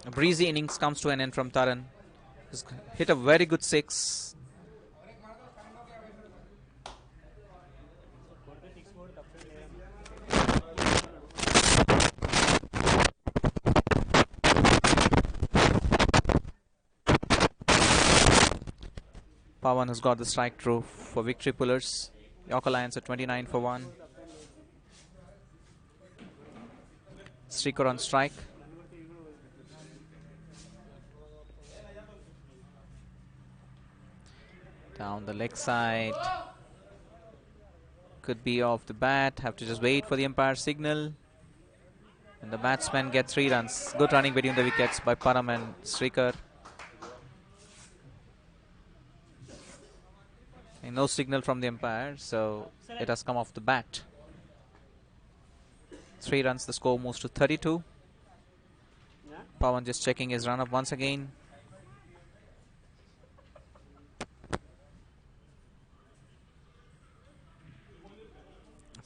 Speaker 1: A breezy innings comes to an end from Taran. He's hit a very good 6. Pawan has got the strike through for Victory Pullers. York Alliance at 29 for 1. Srikar on strike. Down the leg side. Could be off the bat. Have to just wait for the umpire signal. And the batsman gets 3 runs. Good running between the wickets by Param and Srikar. And no signal from the umpire, so it has come off the bat. 3 runs, the score moves to 32. Pawan just checking his run up once again.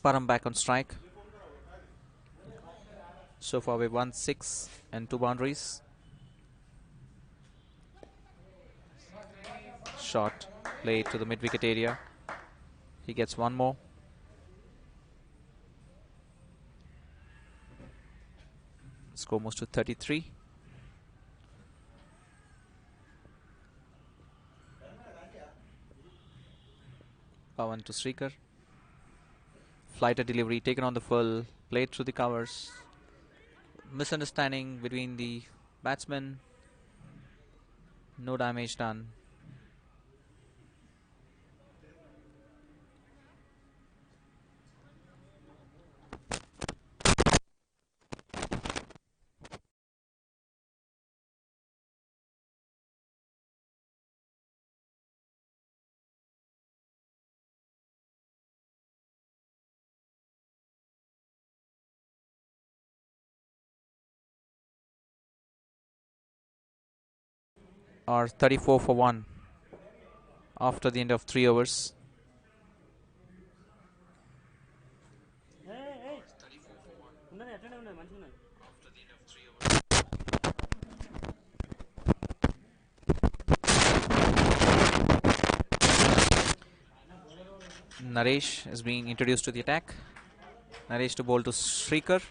Speaker 1: Param back on strike. So far we've won 6 and 2 boundaries. Shot played to the mid wicket area. He gets 1 more. Score moves to 33. Pawan to Srikar. Flighter delivery taken on the full, played through the covers. Misunderstanding between the batsmen. No damage done. Are 34 for 1 after the end of 3 overs. Naresh is being introduced to the attack. Naresh to bowl to Srikar.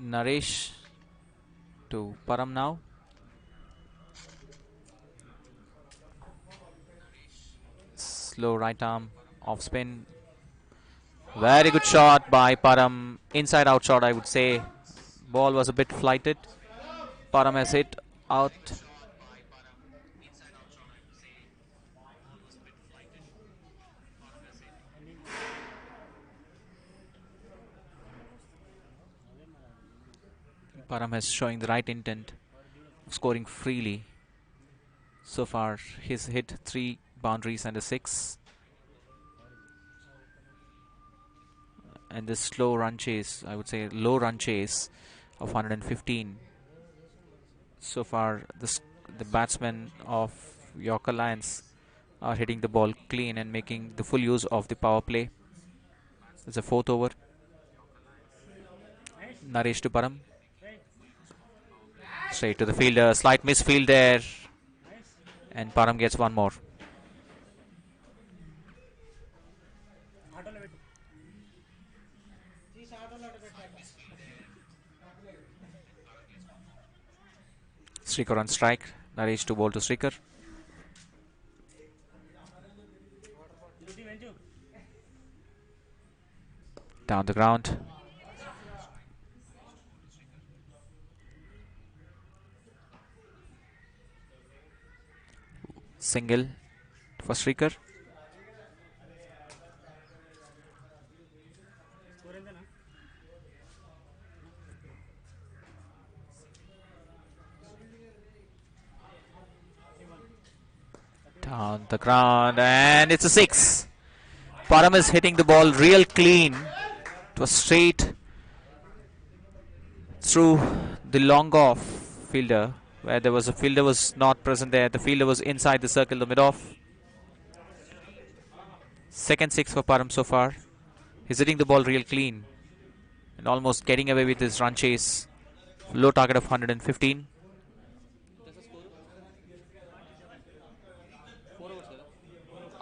Speaker 1: Naresh to Param now. Slow right arm off spin. Very good shot by Param. Inside out shot, I would say. Ball was a bit flighted. Param has hit out. Param is showing the right intent of scoring freely. So far, he's hit 3 boundaries and a 6. And this slow run chase, I would say low run chase of 115. So far, the batsmen of York Alliance are hitting the ball clean and making the full use of the power play. It's a 4th over. Naresh to Param. Straight to the fielder. Slight misfield there. And Param gets one more. Striker on strike. Naresh to bowl to Striker. Down the ground. Single for Striker. Down the ground, and it's a 6. Param is hitting the ball real clean. It was straight through the long off fielder, where there was a fielder was not present there. The fielder was inside the circle, the mid off. Second 6 for Param so far. He's hitting the ball real clean and almost getting away with his run chase. Low target of 115.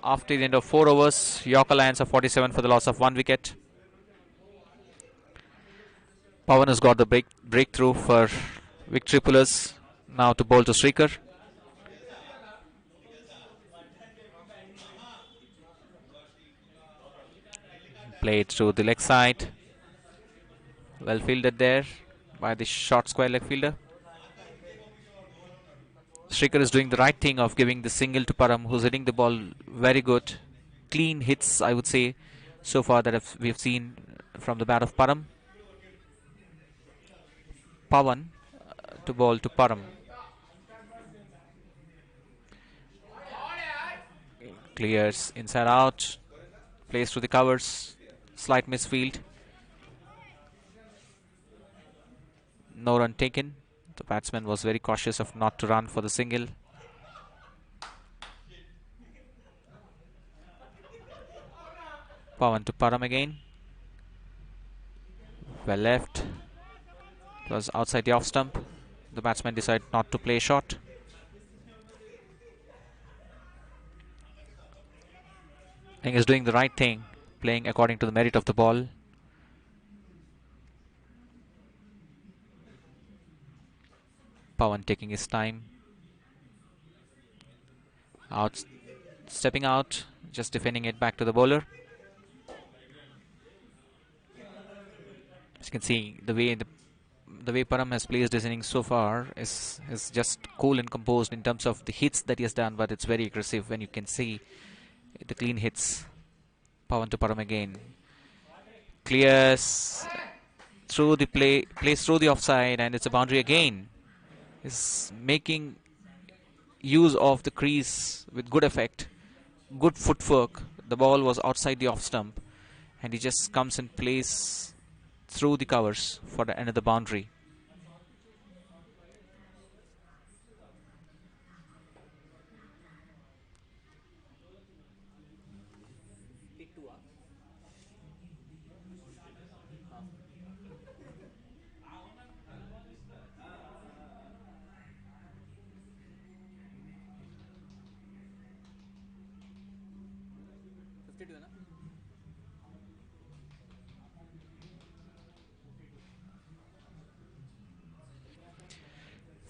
Speaker 1: After the end of 4 overs, York Alliance are 47 for the loss of 1 wicket. Pawan has got the breakthrough for victory pullers. Now to bowl to Striker. Played through the leg side. Well fielded there by the short square leg fielder. Striker is doing the right thing of giving the single to Param, who's hitting the ball very good. Clean hits, I would say, so far that we've seen from the bat of Param. Pawan to bowl to Param. Clears inside out. Plays through the covers. Slight misfield. No run taken. The batsman was very cautious of not to run for the single. Pawan to Param again. Well left. It was outside the off stump. The batsman decided not to play short. I think he's doing the right thing, playing according to the merit of the ball. Pawan taking his time. Out, stepping out, just defending it back to the bowler. As you can see, the way Param has placed his innings so far is just cool and composed in terms of the hits that he has done, but it's very aggressive when you can see the clean hits. Pawan to Param again. Clears through the plays through the offside, and it's a boundary again. Is making use of the crease with good effect, good footwork. The ball was outside the off stump, and he just comes and plays through the covers for another boundary.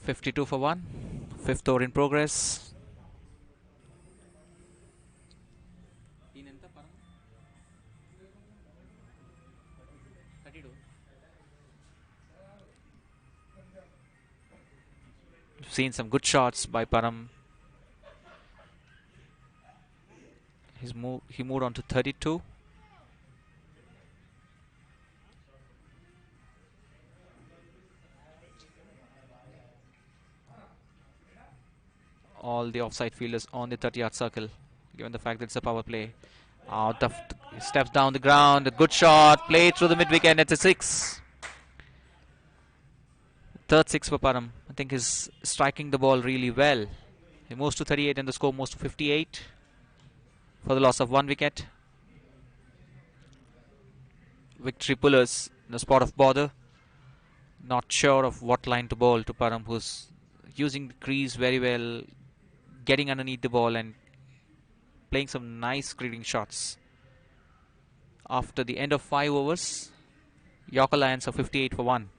Speaker 1: 52 for 1. Fifth over in progress. We've seen some good shots by Param. He moved on to 32. All the offside fielders on the 30-yard circle, given the fact that it's a power play. Steps down the ground, a good shot, played through the mid-wicket, it's a 6. Third 6 for Param. I think he's striking the ball really well. He moves to 38 and the score moves to 58 for the loss of 1 wicket. Victory pullers in the spot of bother. Not sure of what line to bowl to Param, who's using the crease very well, getting underneath the ball and playing some nice creating shots. After the end of 5 overs, Yorker Lions are 58 for 1.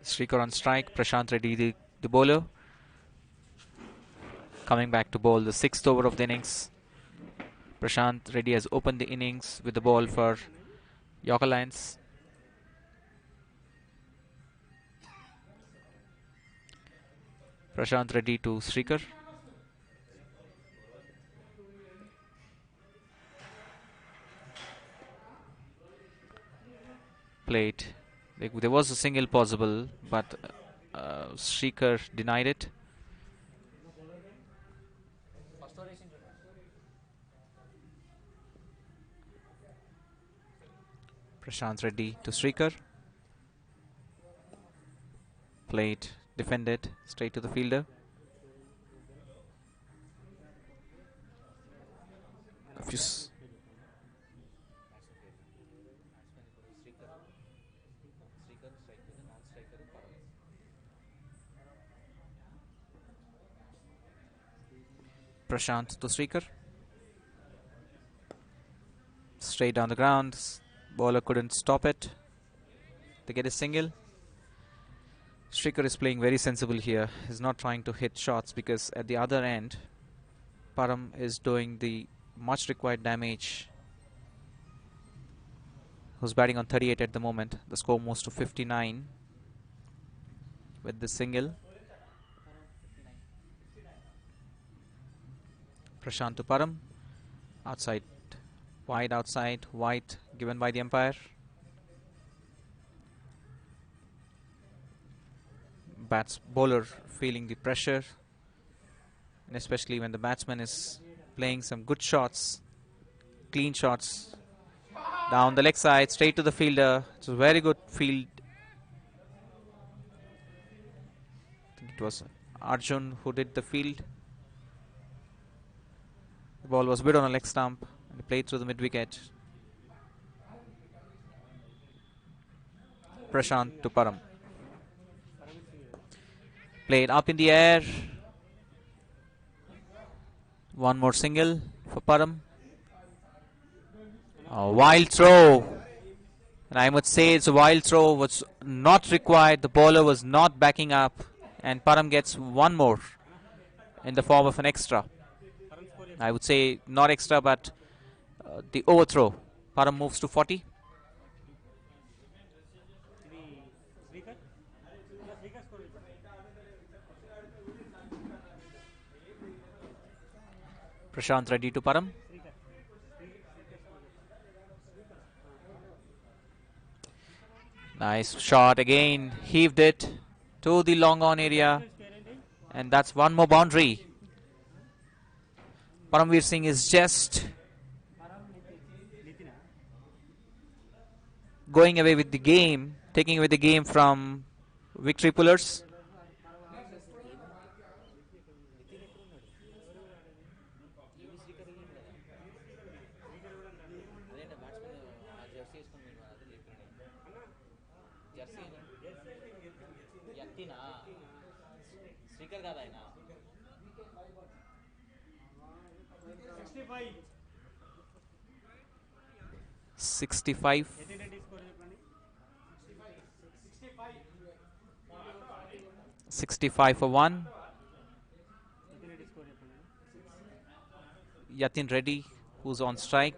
Speaker 1: Srikar on strike, Prashant Reddy the bowler. Coming back to bowl the 6th over of the innings. Prashant Reddy has opened the innings with the ball for Yorker Lions. Prashant Reddy to Srikar. Played. There was a single possible, but Srikar denied it. Prashant Reddy to Srikar. Played, defended, straight to the fielder. Prashant to Srikar. Straight down the ground. Bowler couldn't stop it. They get a single. Srikar is playing very sensible here. He's not trying to hit shots because at the other end, Param is doing the much required damage. Who's batting on 38 at the moment. The score moves to 59 with the single. Prashant to Param. Outside. Wide outside. Wide given by the umpire. Bowler feeling the pressure. And especially when the batsman is playing some good shots. Clean shots. Down the leg side. Straight to the fielder. It's a very good field. I think it was Arjun who did the field. The ball was bit on a leg stump and played through the mid-wicket. Prashant to Param. Played up in the air. One more single for Param. A wild throw. And I must say it's a wild throw. Was not required. The bowler was not backing up. And Param gets one more in the form of an extra. I would say not extra, but the overthrow. Param moves to 40. Prashant Reddy to Param. Nice shot again. Heaved it to the long on area. And that's one more boundary. Paramveer Singh is just going away with the game, taking away the game from victory pullers. 65. 65 for 1. Yatin Reddy, who's on strike,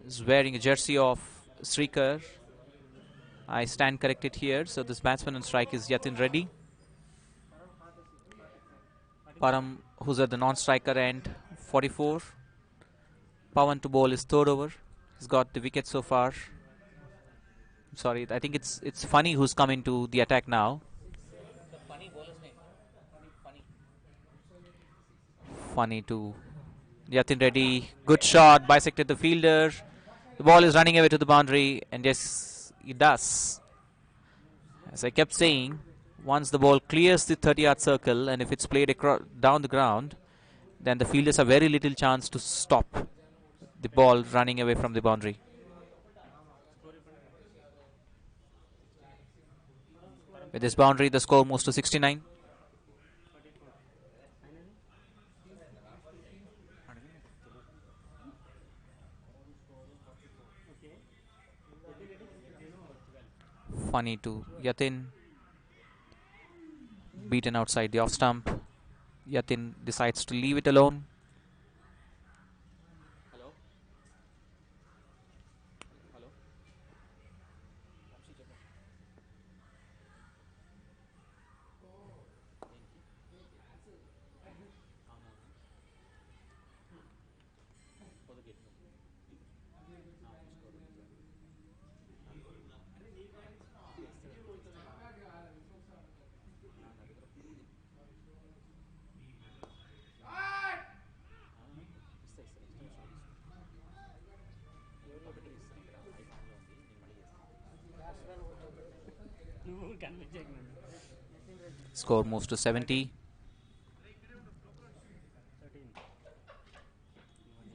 Speaker 1: is wearing a jersey of Srikar. I stand corrected here. So this batsman on strike is Yatin Reddy. Param, who's at the non-striker end, 44. Pawan to bowl is third over. He's got the wicket so far. Sorry, I think it's Funny who's come into the attack now. Funny to Yatin Reddy. Good shot, bisected the fielder. The ball is running away to the boundary, and yes, it does. As I kept saying, once the ball clears the 30-yard circle, and if it's played down the ground, then the fielders have very little chance to stop the ball running away from the boundary. With this boundary, the score moves to 69. Funny to Yatin. Beaten outside the off stump. Yatin decides to leave it alone. Score moves to 70.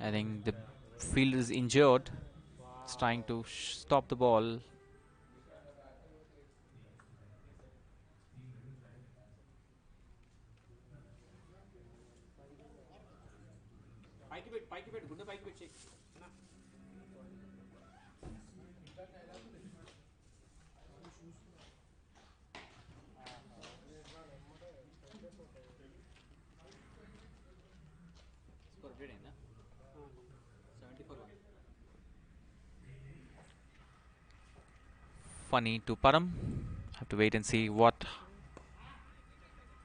Speaker 1: I think the field is injured. It's trying to stop the ball. Funny to Param. Have to wait and see what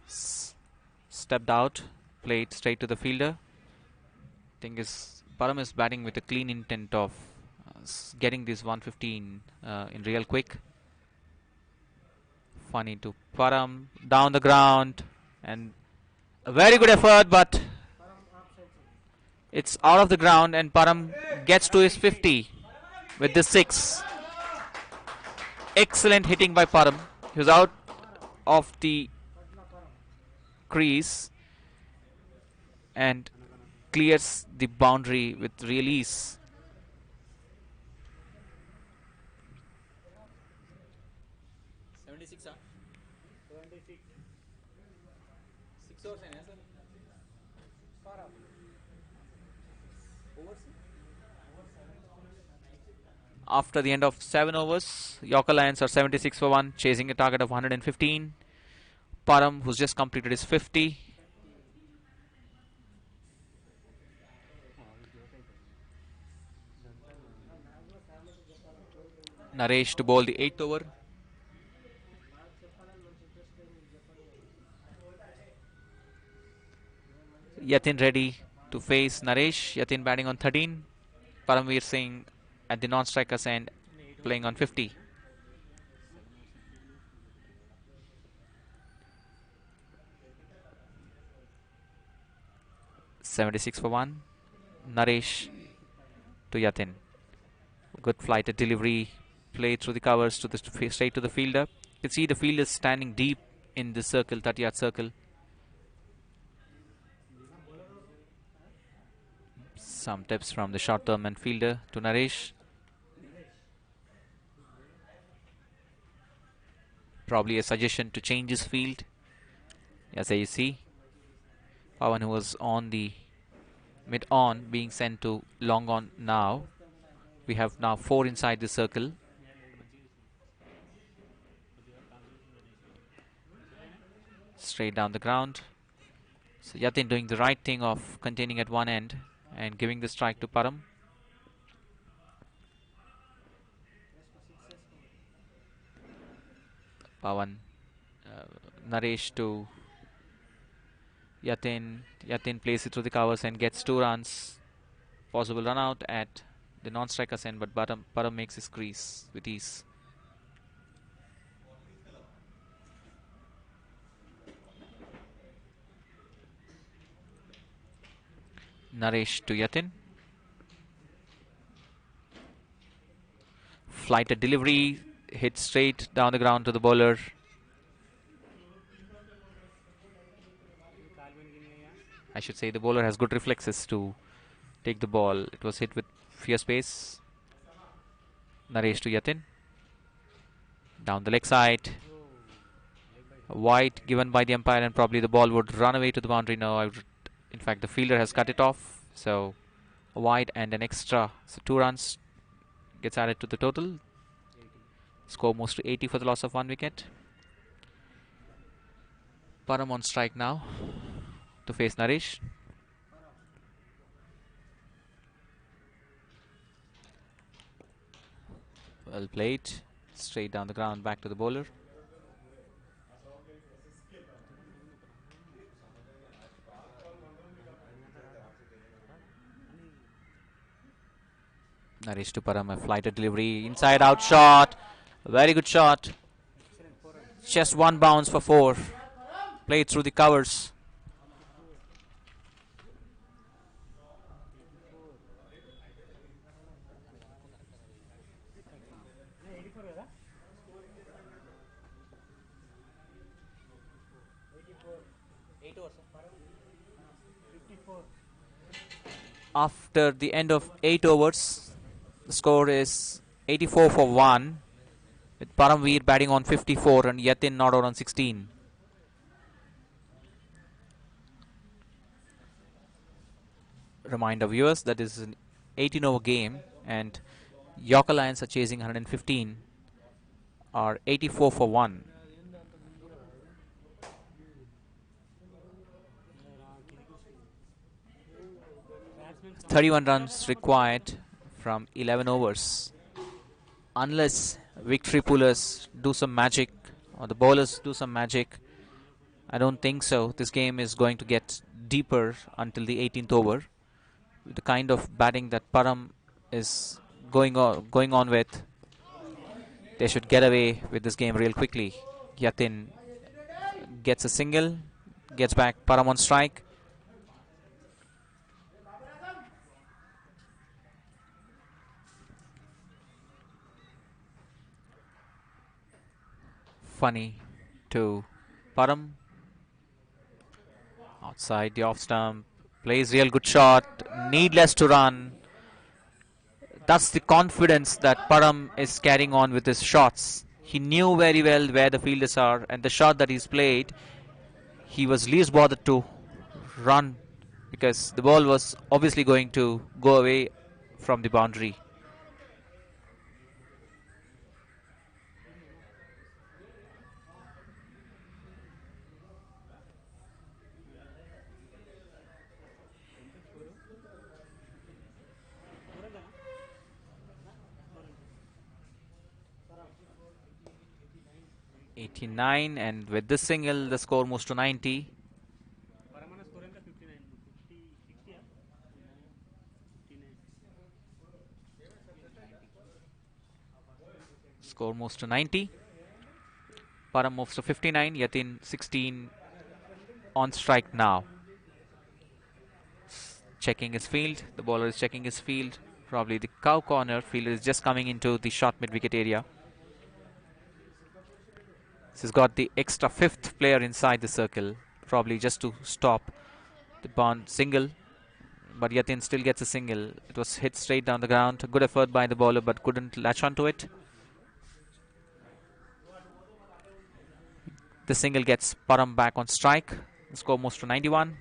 Speaker 1: stepped out, played straight to the fielder. Thing is, Param is batting with a clean intent of getting this 115 in real quick. Funny to Param, down the ground, and a very good effort, but it's out of the ground, and Param gets to his 50 with the 6. Excellent hitting by Param. He was out of the crease and clears the boundary with release. After the end of 7 overs, Yorker Lions are 76 for 1, chasing a target of 115. Param, who's just completed his 50. Naresh to bowl the 8th over. Yatin ready to face Naresh. Yatin batting on 13. Paramveer Singh at the non-striker's end, playing on 50. (76 for 1). Naresh to Yatin. Good flighted delivery, play through the covers to the straight to the fielder. You can see the fielder standing deep in the circle, 30-yard circle. Some tips from the short-term and fielder to Naresh. Probably a suggestion to change his field. As you see, Pawan, who was on the mid-on, being sent to long on now. We have now 4 inside the circle. Straight down the ground. So Yatin doing the right thing of containing at one end and giving the strike to Param. Pawan, Naresh to Yatin. Yatin plays it through the covers and gets 2 runs. Possible run out at the non-striker's end, but Param makes his crease with ease. Naresh to Yatin. Flighted delivery, hit straight down the ground to the bowler. I should say the bowler has good reflexes to take the ball. It was hit with fierce pace. Naresh to Yatin. Down the leg side. A wide given by the umpire, and probably the ball would run away to the boundary. No, in fact, the fielder has cut it off. So a wide and an extra. So 2 runs gets added to the total. Score moves to 80 for the loss of 1 wicket. Param on strike now to face Naresh. Well played. Straight down the ground, back to the bowler. Naresh to Param, a flighted delivery, inside out shot, very good shot. Just 1 bounce for 4. Played through the covers. After the end of 8 overs, the score is 84 for 1, with Paramveer batting on 54 and Yatin not out on 16. Reminder viewers that this is an 18-over game and Yorker Lions are chasing 115, are 84 for 1. .31 runs required from 11 overs. Unless victory pullers do some magic or the bowlers do some magic, I don't think so. This game is going to get deeper until the 18th over. With the kind of batting that Param is going on with, they should get away with this game real quickly. Yatin gets a single, gets back Param on strike. Funny to Param. Outside the off stump. Plays real good shot. Needless to run. That's the confidence that Param is carrying on with his shots. He knew very well where the fielders are, and the shot that he's played, he was least bothered to run because the ball was obviously going to go away from the boundary. .89, and with this single the score moves to 90. Score moves to 90. Param moves to 59. Yatin 16 on strike now. Checking his field. The bowler is checking his field. Probably the cow corner. Fielder is just coming into the short mid-wicket area. This has got the extra 5th player inside the circle, probably just to stop the Bond single. But Yatin still gets a single. It was hit straight down the ground. A good effort by the bowler, but couldn't latch onto it. The single gets Param back on strike. The score moves to 91.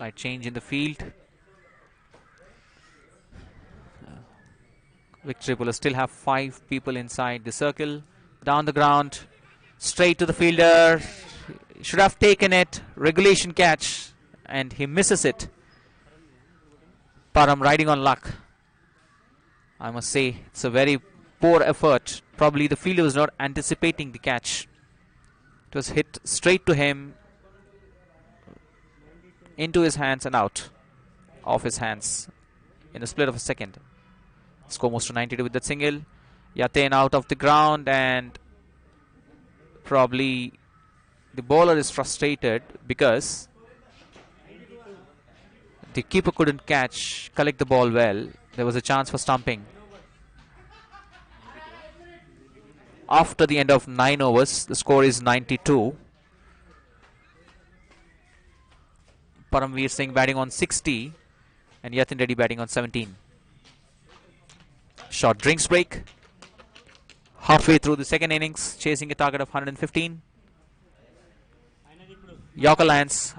Speaker 1: Slight change in the field. Victory will still have 5 people inside the circle. Down the ground, straight to the fielder. Should have taken it. Regulation catch, and he misses it. Param riding on luck. I must say, it's a very poor effort. Probably the fielder was not anticipating the catch. It was hit straight to him, into his hands and out. Off his hands in a split of a second. Score moves to 92 with that single. Yaten out of the ground, and probably the bowler is frustrated because the keeper couldn't collect the ball well. There was a chance for stumping. After the end of 9 overs, the score is 92. Paramveer Singh batting on 60 and Yatin Reddy batting on 17. Short drinks break. Halfway through the second innings, chasing a target of 115. Yorker lands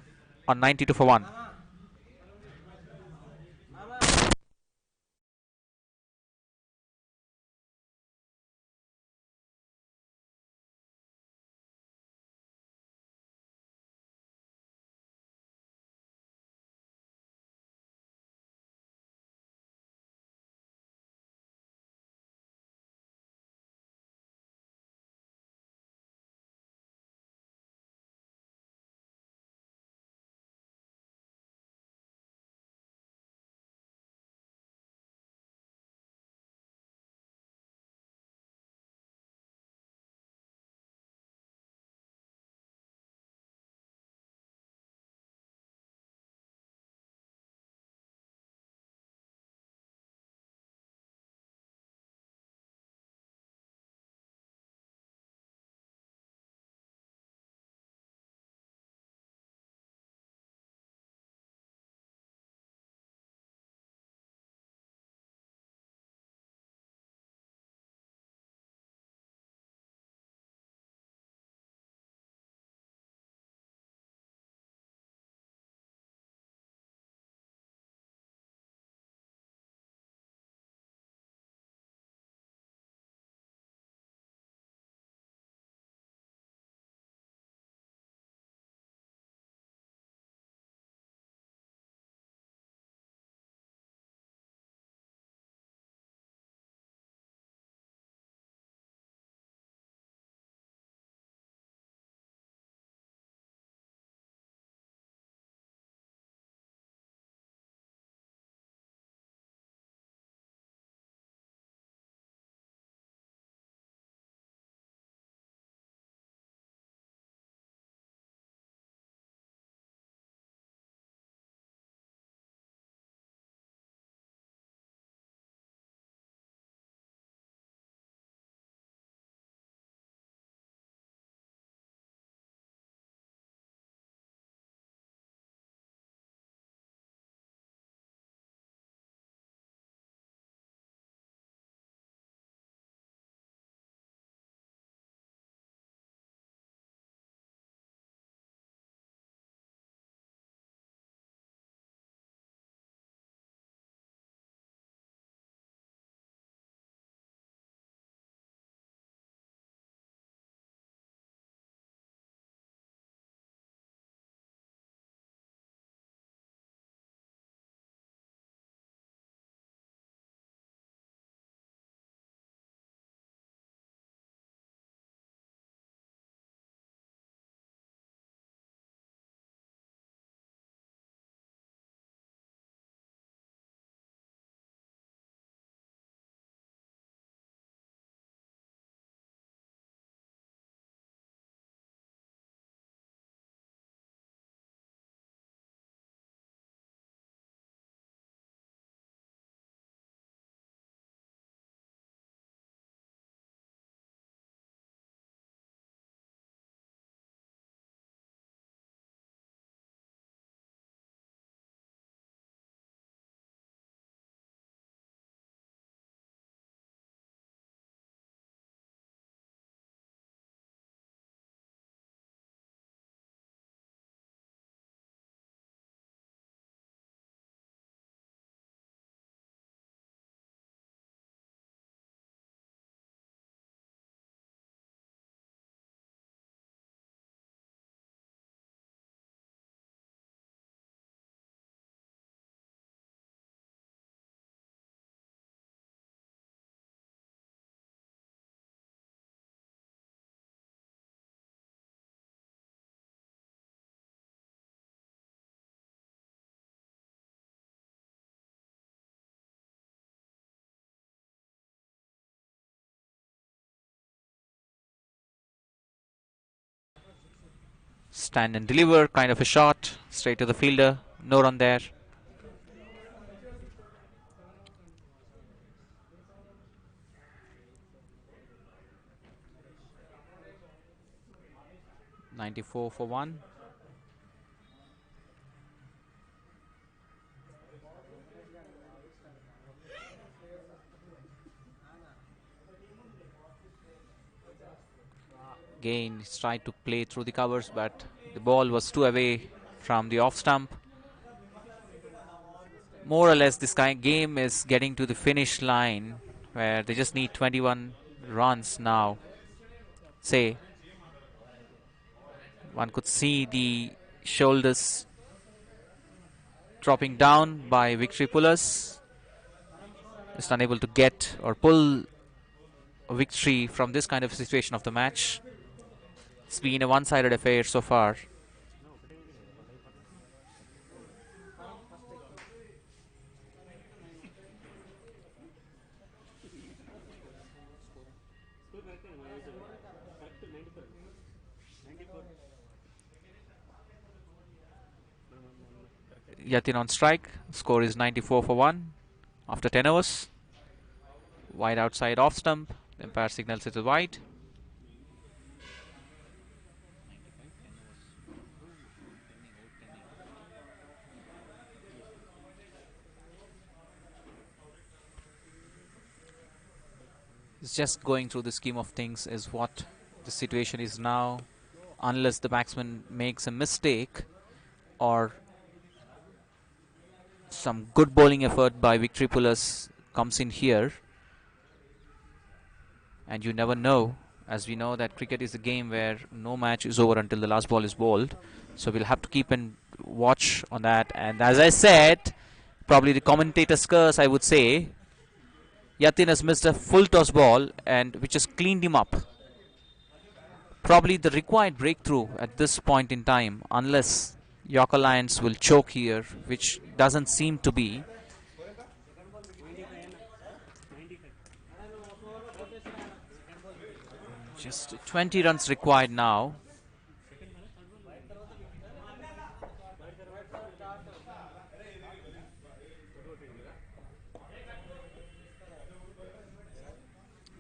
Speaker 1: on 92 for 1. Stand and deliver kind of a shot straight to the fielder. No run there. .94 for 1. Again, he's tried to play through the covers, but the ball was too away from the off stump. More or less, this game is getting to the finish line where they just need 21 runs now. Say, one could see the shoulders dropping down by victory pullers. Just unable to get or pull a victory from this kind of situation of the match. It's been a one-sided affair so far. Yatin on strike. Score is 94 for 1 after 10 overs. Wide outside off stump. The umpire signals it is wide. It's just going through the scheme of things is what the situation is now. Unless the batsman makes a mistake or some good bowling effort by victory pullers comes in here, and you never know, as we know that cricket is a game where no match is over until the last ball is bowled, so we'll have to keep and watch on that. And as I said, probably the commentator's curse, I would say, Yatin has missed a full toss ball and which has cleaned him up. Probably the required breakthrough at this point in time, unless Yorker Lions will choke here, which doesn't seem to be. Just 20 runs required now.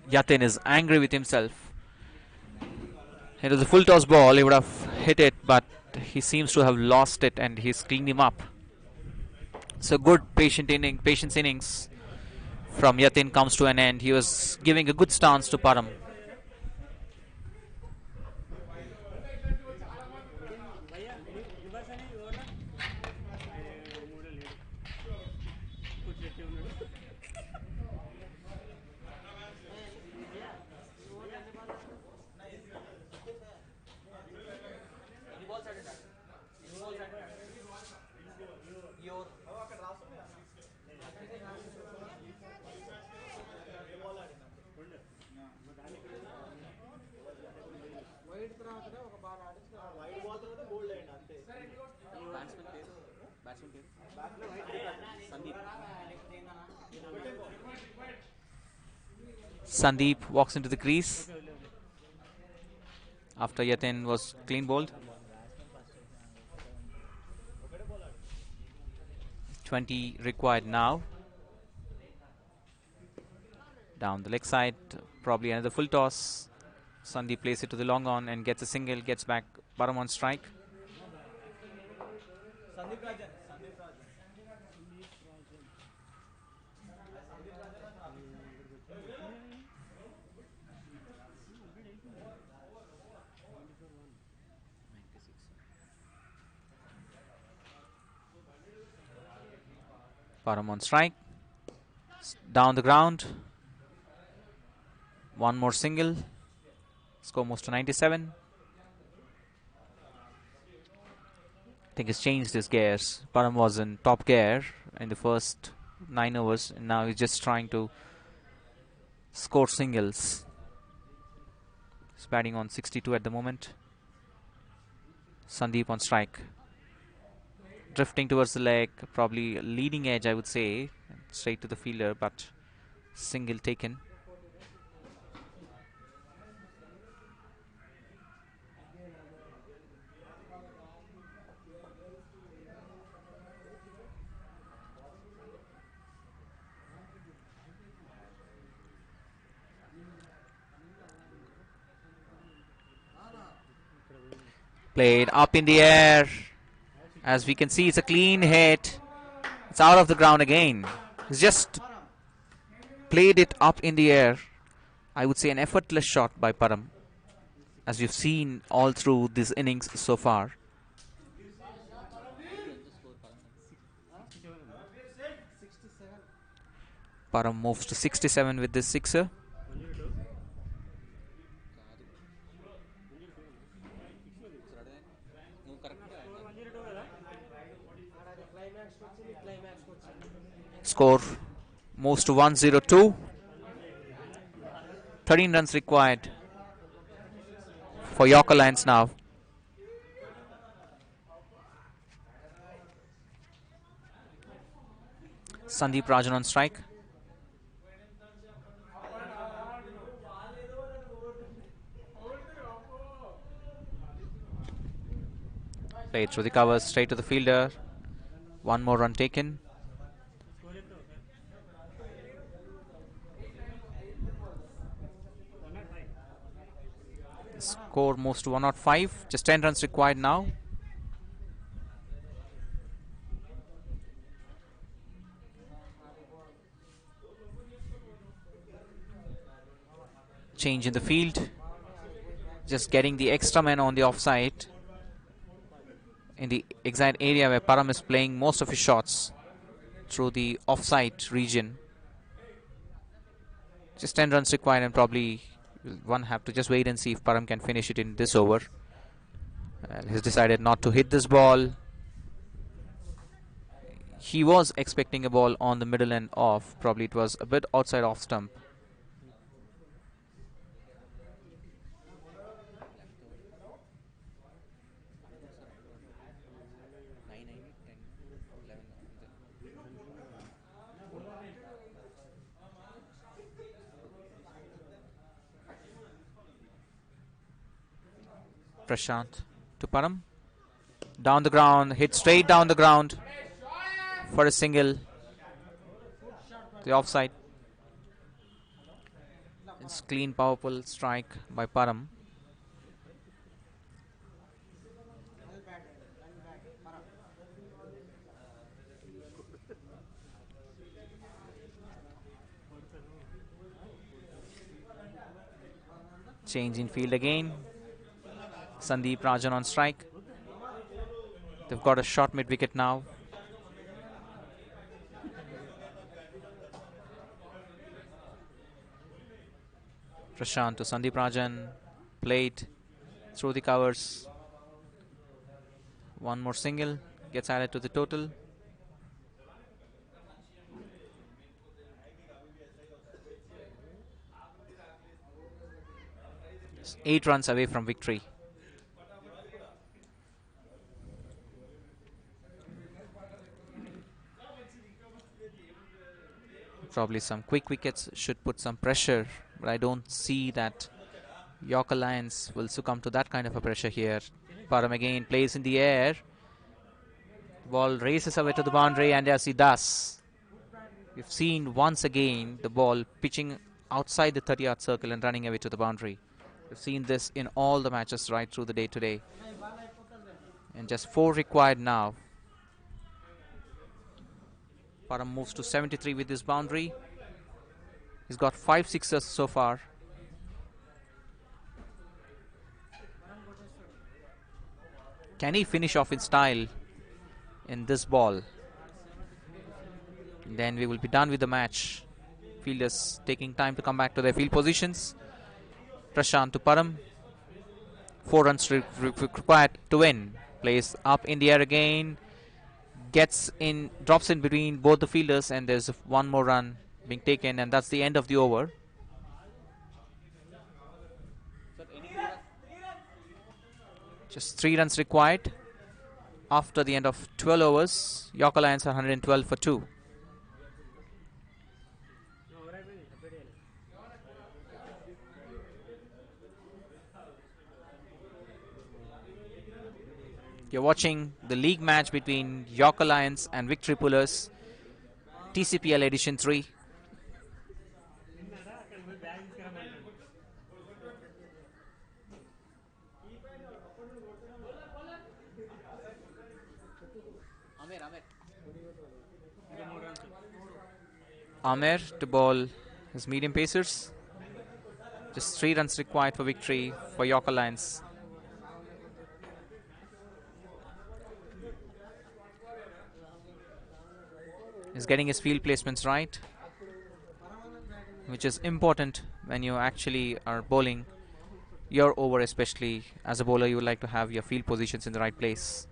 Speaker 1: Yatin is angry with himself. It was a full toss ball, he would have hit it, but he seems to have lost it and he's cleaned him up. So good patience innings from Yatin comes to an end. He was giving a good stance to Param. Sandeep walks into the crease after Yatin was clean bowled. 20 required now. Down the leg side, probably another full toss. Sandeep plays it to the long on and gets a single, gets back Param on strike. Param on strike. Down the ground. One more single. Score moves to 97. I think he's changed his gears. Param was in top gear in the first 9 overs, and now he's just trying to score singles. He's batting on 62 at the moment. Sandeep on strike. Drifting towards the leg, probably leading edge, I would say. Straight to the fielder, but single taken. Played up in the air. As we can see, it's a clean hit. It's out of the ground again. He's just played it up in the air. I would say an effortless shot by Param, as we've seen all through this innings so far. Param moves to 67 with this sixer. Score moves to 102. 13 runs required for Yorker Lions now. Sandeep Rajan on strike. Played through the covers, straight to the fielder. One more run taken. Score moves to 105. Just 10 runs required now. Change in the field. Just getting the extra man on the offside, in the exact area where Param is playing most of his shots, through the offside region. Just 10 runs required, and probably one have to just wait and see if Param can finish it in this over. He's decided not to hit this ball. He was expecting a ball on the middle and off. Probably it was a bit outside off stump. Prashant to Param. Down the ground, hit straight down the ground for a single. The offside. It's clean, powerful strike by Param. Change in field again. Sandeep Rajan on strike. They've got a short mid-wicket now. Prashant to Sandeep Rajan. Played through the covers. One more single gets added to the total. Just 8 runs away from victory. Probably some quick wickets should put some pressure, but I don't see that Yorker Lions will succumb to that kind of a pressure here. Param again plays in the air. Ball races away to the boundary, and as he does, we've seen once again the ball pitching outside the 30-yard circle and running away to the boundary. We've seen this in all the matches right through the day today. And just 4 required now. Param moves to 73 with this boundary. He's got 5 sixes so far. Can he finish off in style in this ball? And then we will be done with the match. Fielders taking time to come back to their field positions. Prashant to Param. 4 runs required to win. Plays up in the air again. Gets in, drops in between both the fielders, and there's one more run being taken, and that's the end of the over. Just 3 runs required after the end of 12 overs. Yorker Lions are 112 for 2. You're watching the league match between Yorker Lions and Victory Pullers, TCPL Edition 3. Amer to ball his medium pacers. Just 3 runs required for victory for York Alliance. He's getting his field placements right, which is important when you actually are bowling your over, especially as a bowler. You would like to have your field positions in the right place.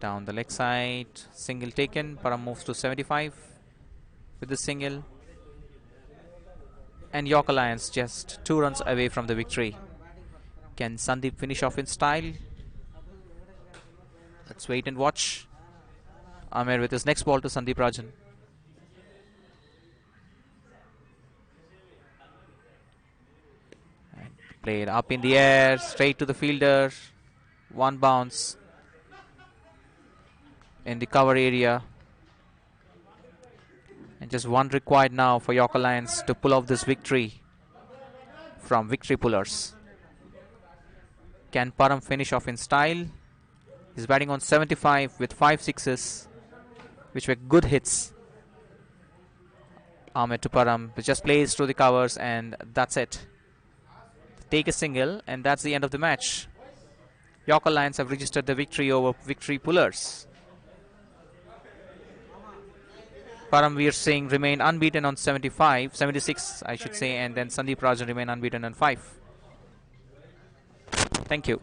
Speaker 1: Down the leg side, single taken. Param moves to 75 with the single. And York Alliance just 2 runs away from the victory. Can Sandeep finish off in style? Let's wait and watch. Amer with his next ball to Sandeep Rajan. And played up in the air, straight to the fielder. One bounce in the cover area. And just 1 required now for York Alliance to pull off this victory from victory pullers. Can Param finish off in style? He's batting on 75 with 5 sixes, which were good hits. Ahmed to Param, which just plays through the covers, and that's it. Take a single, and that's the end of the match. York Alliance have registered the victory over victory pullers. Paramveer Singh remained unbeaten on 76 I should say, and then Sandeep Rajan remained unbeaten on 5. Thank you.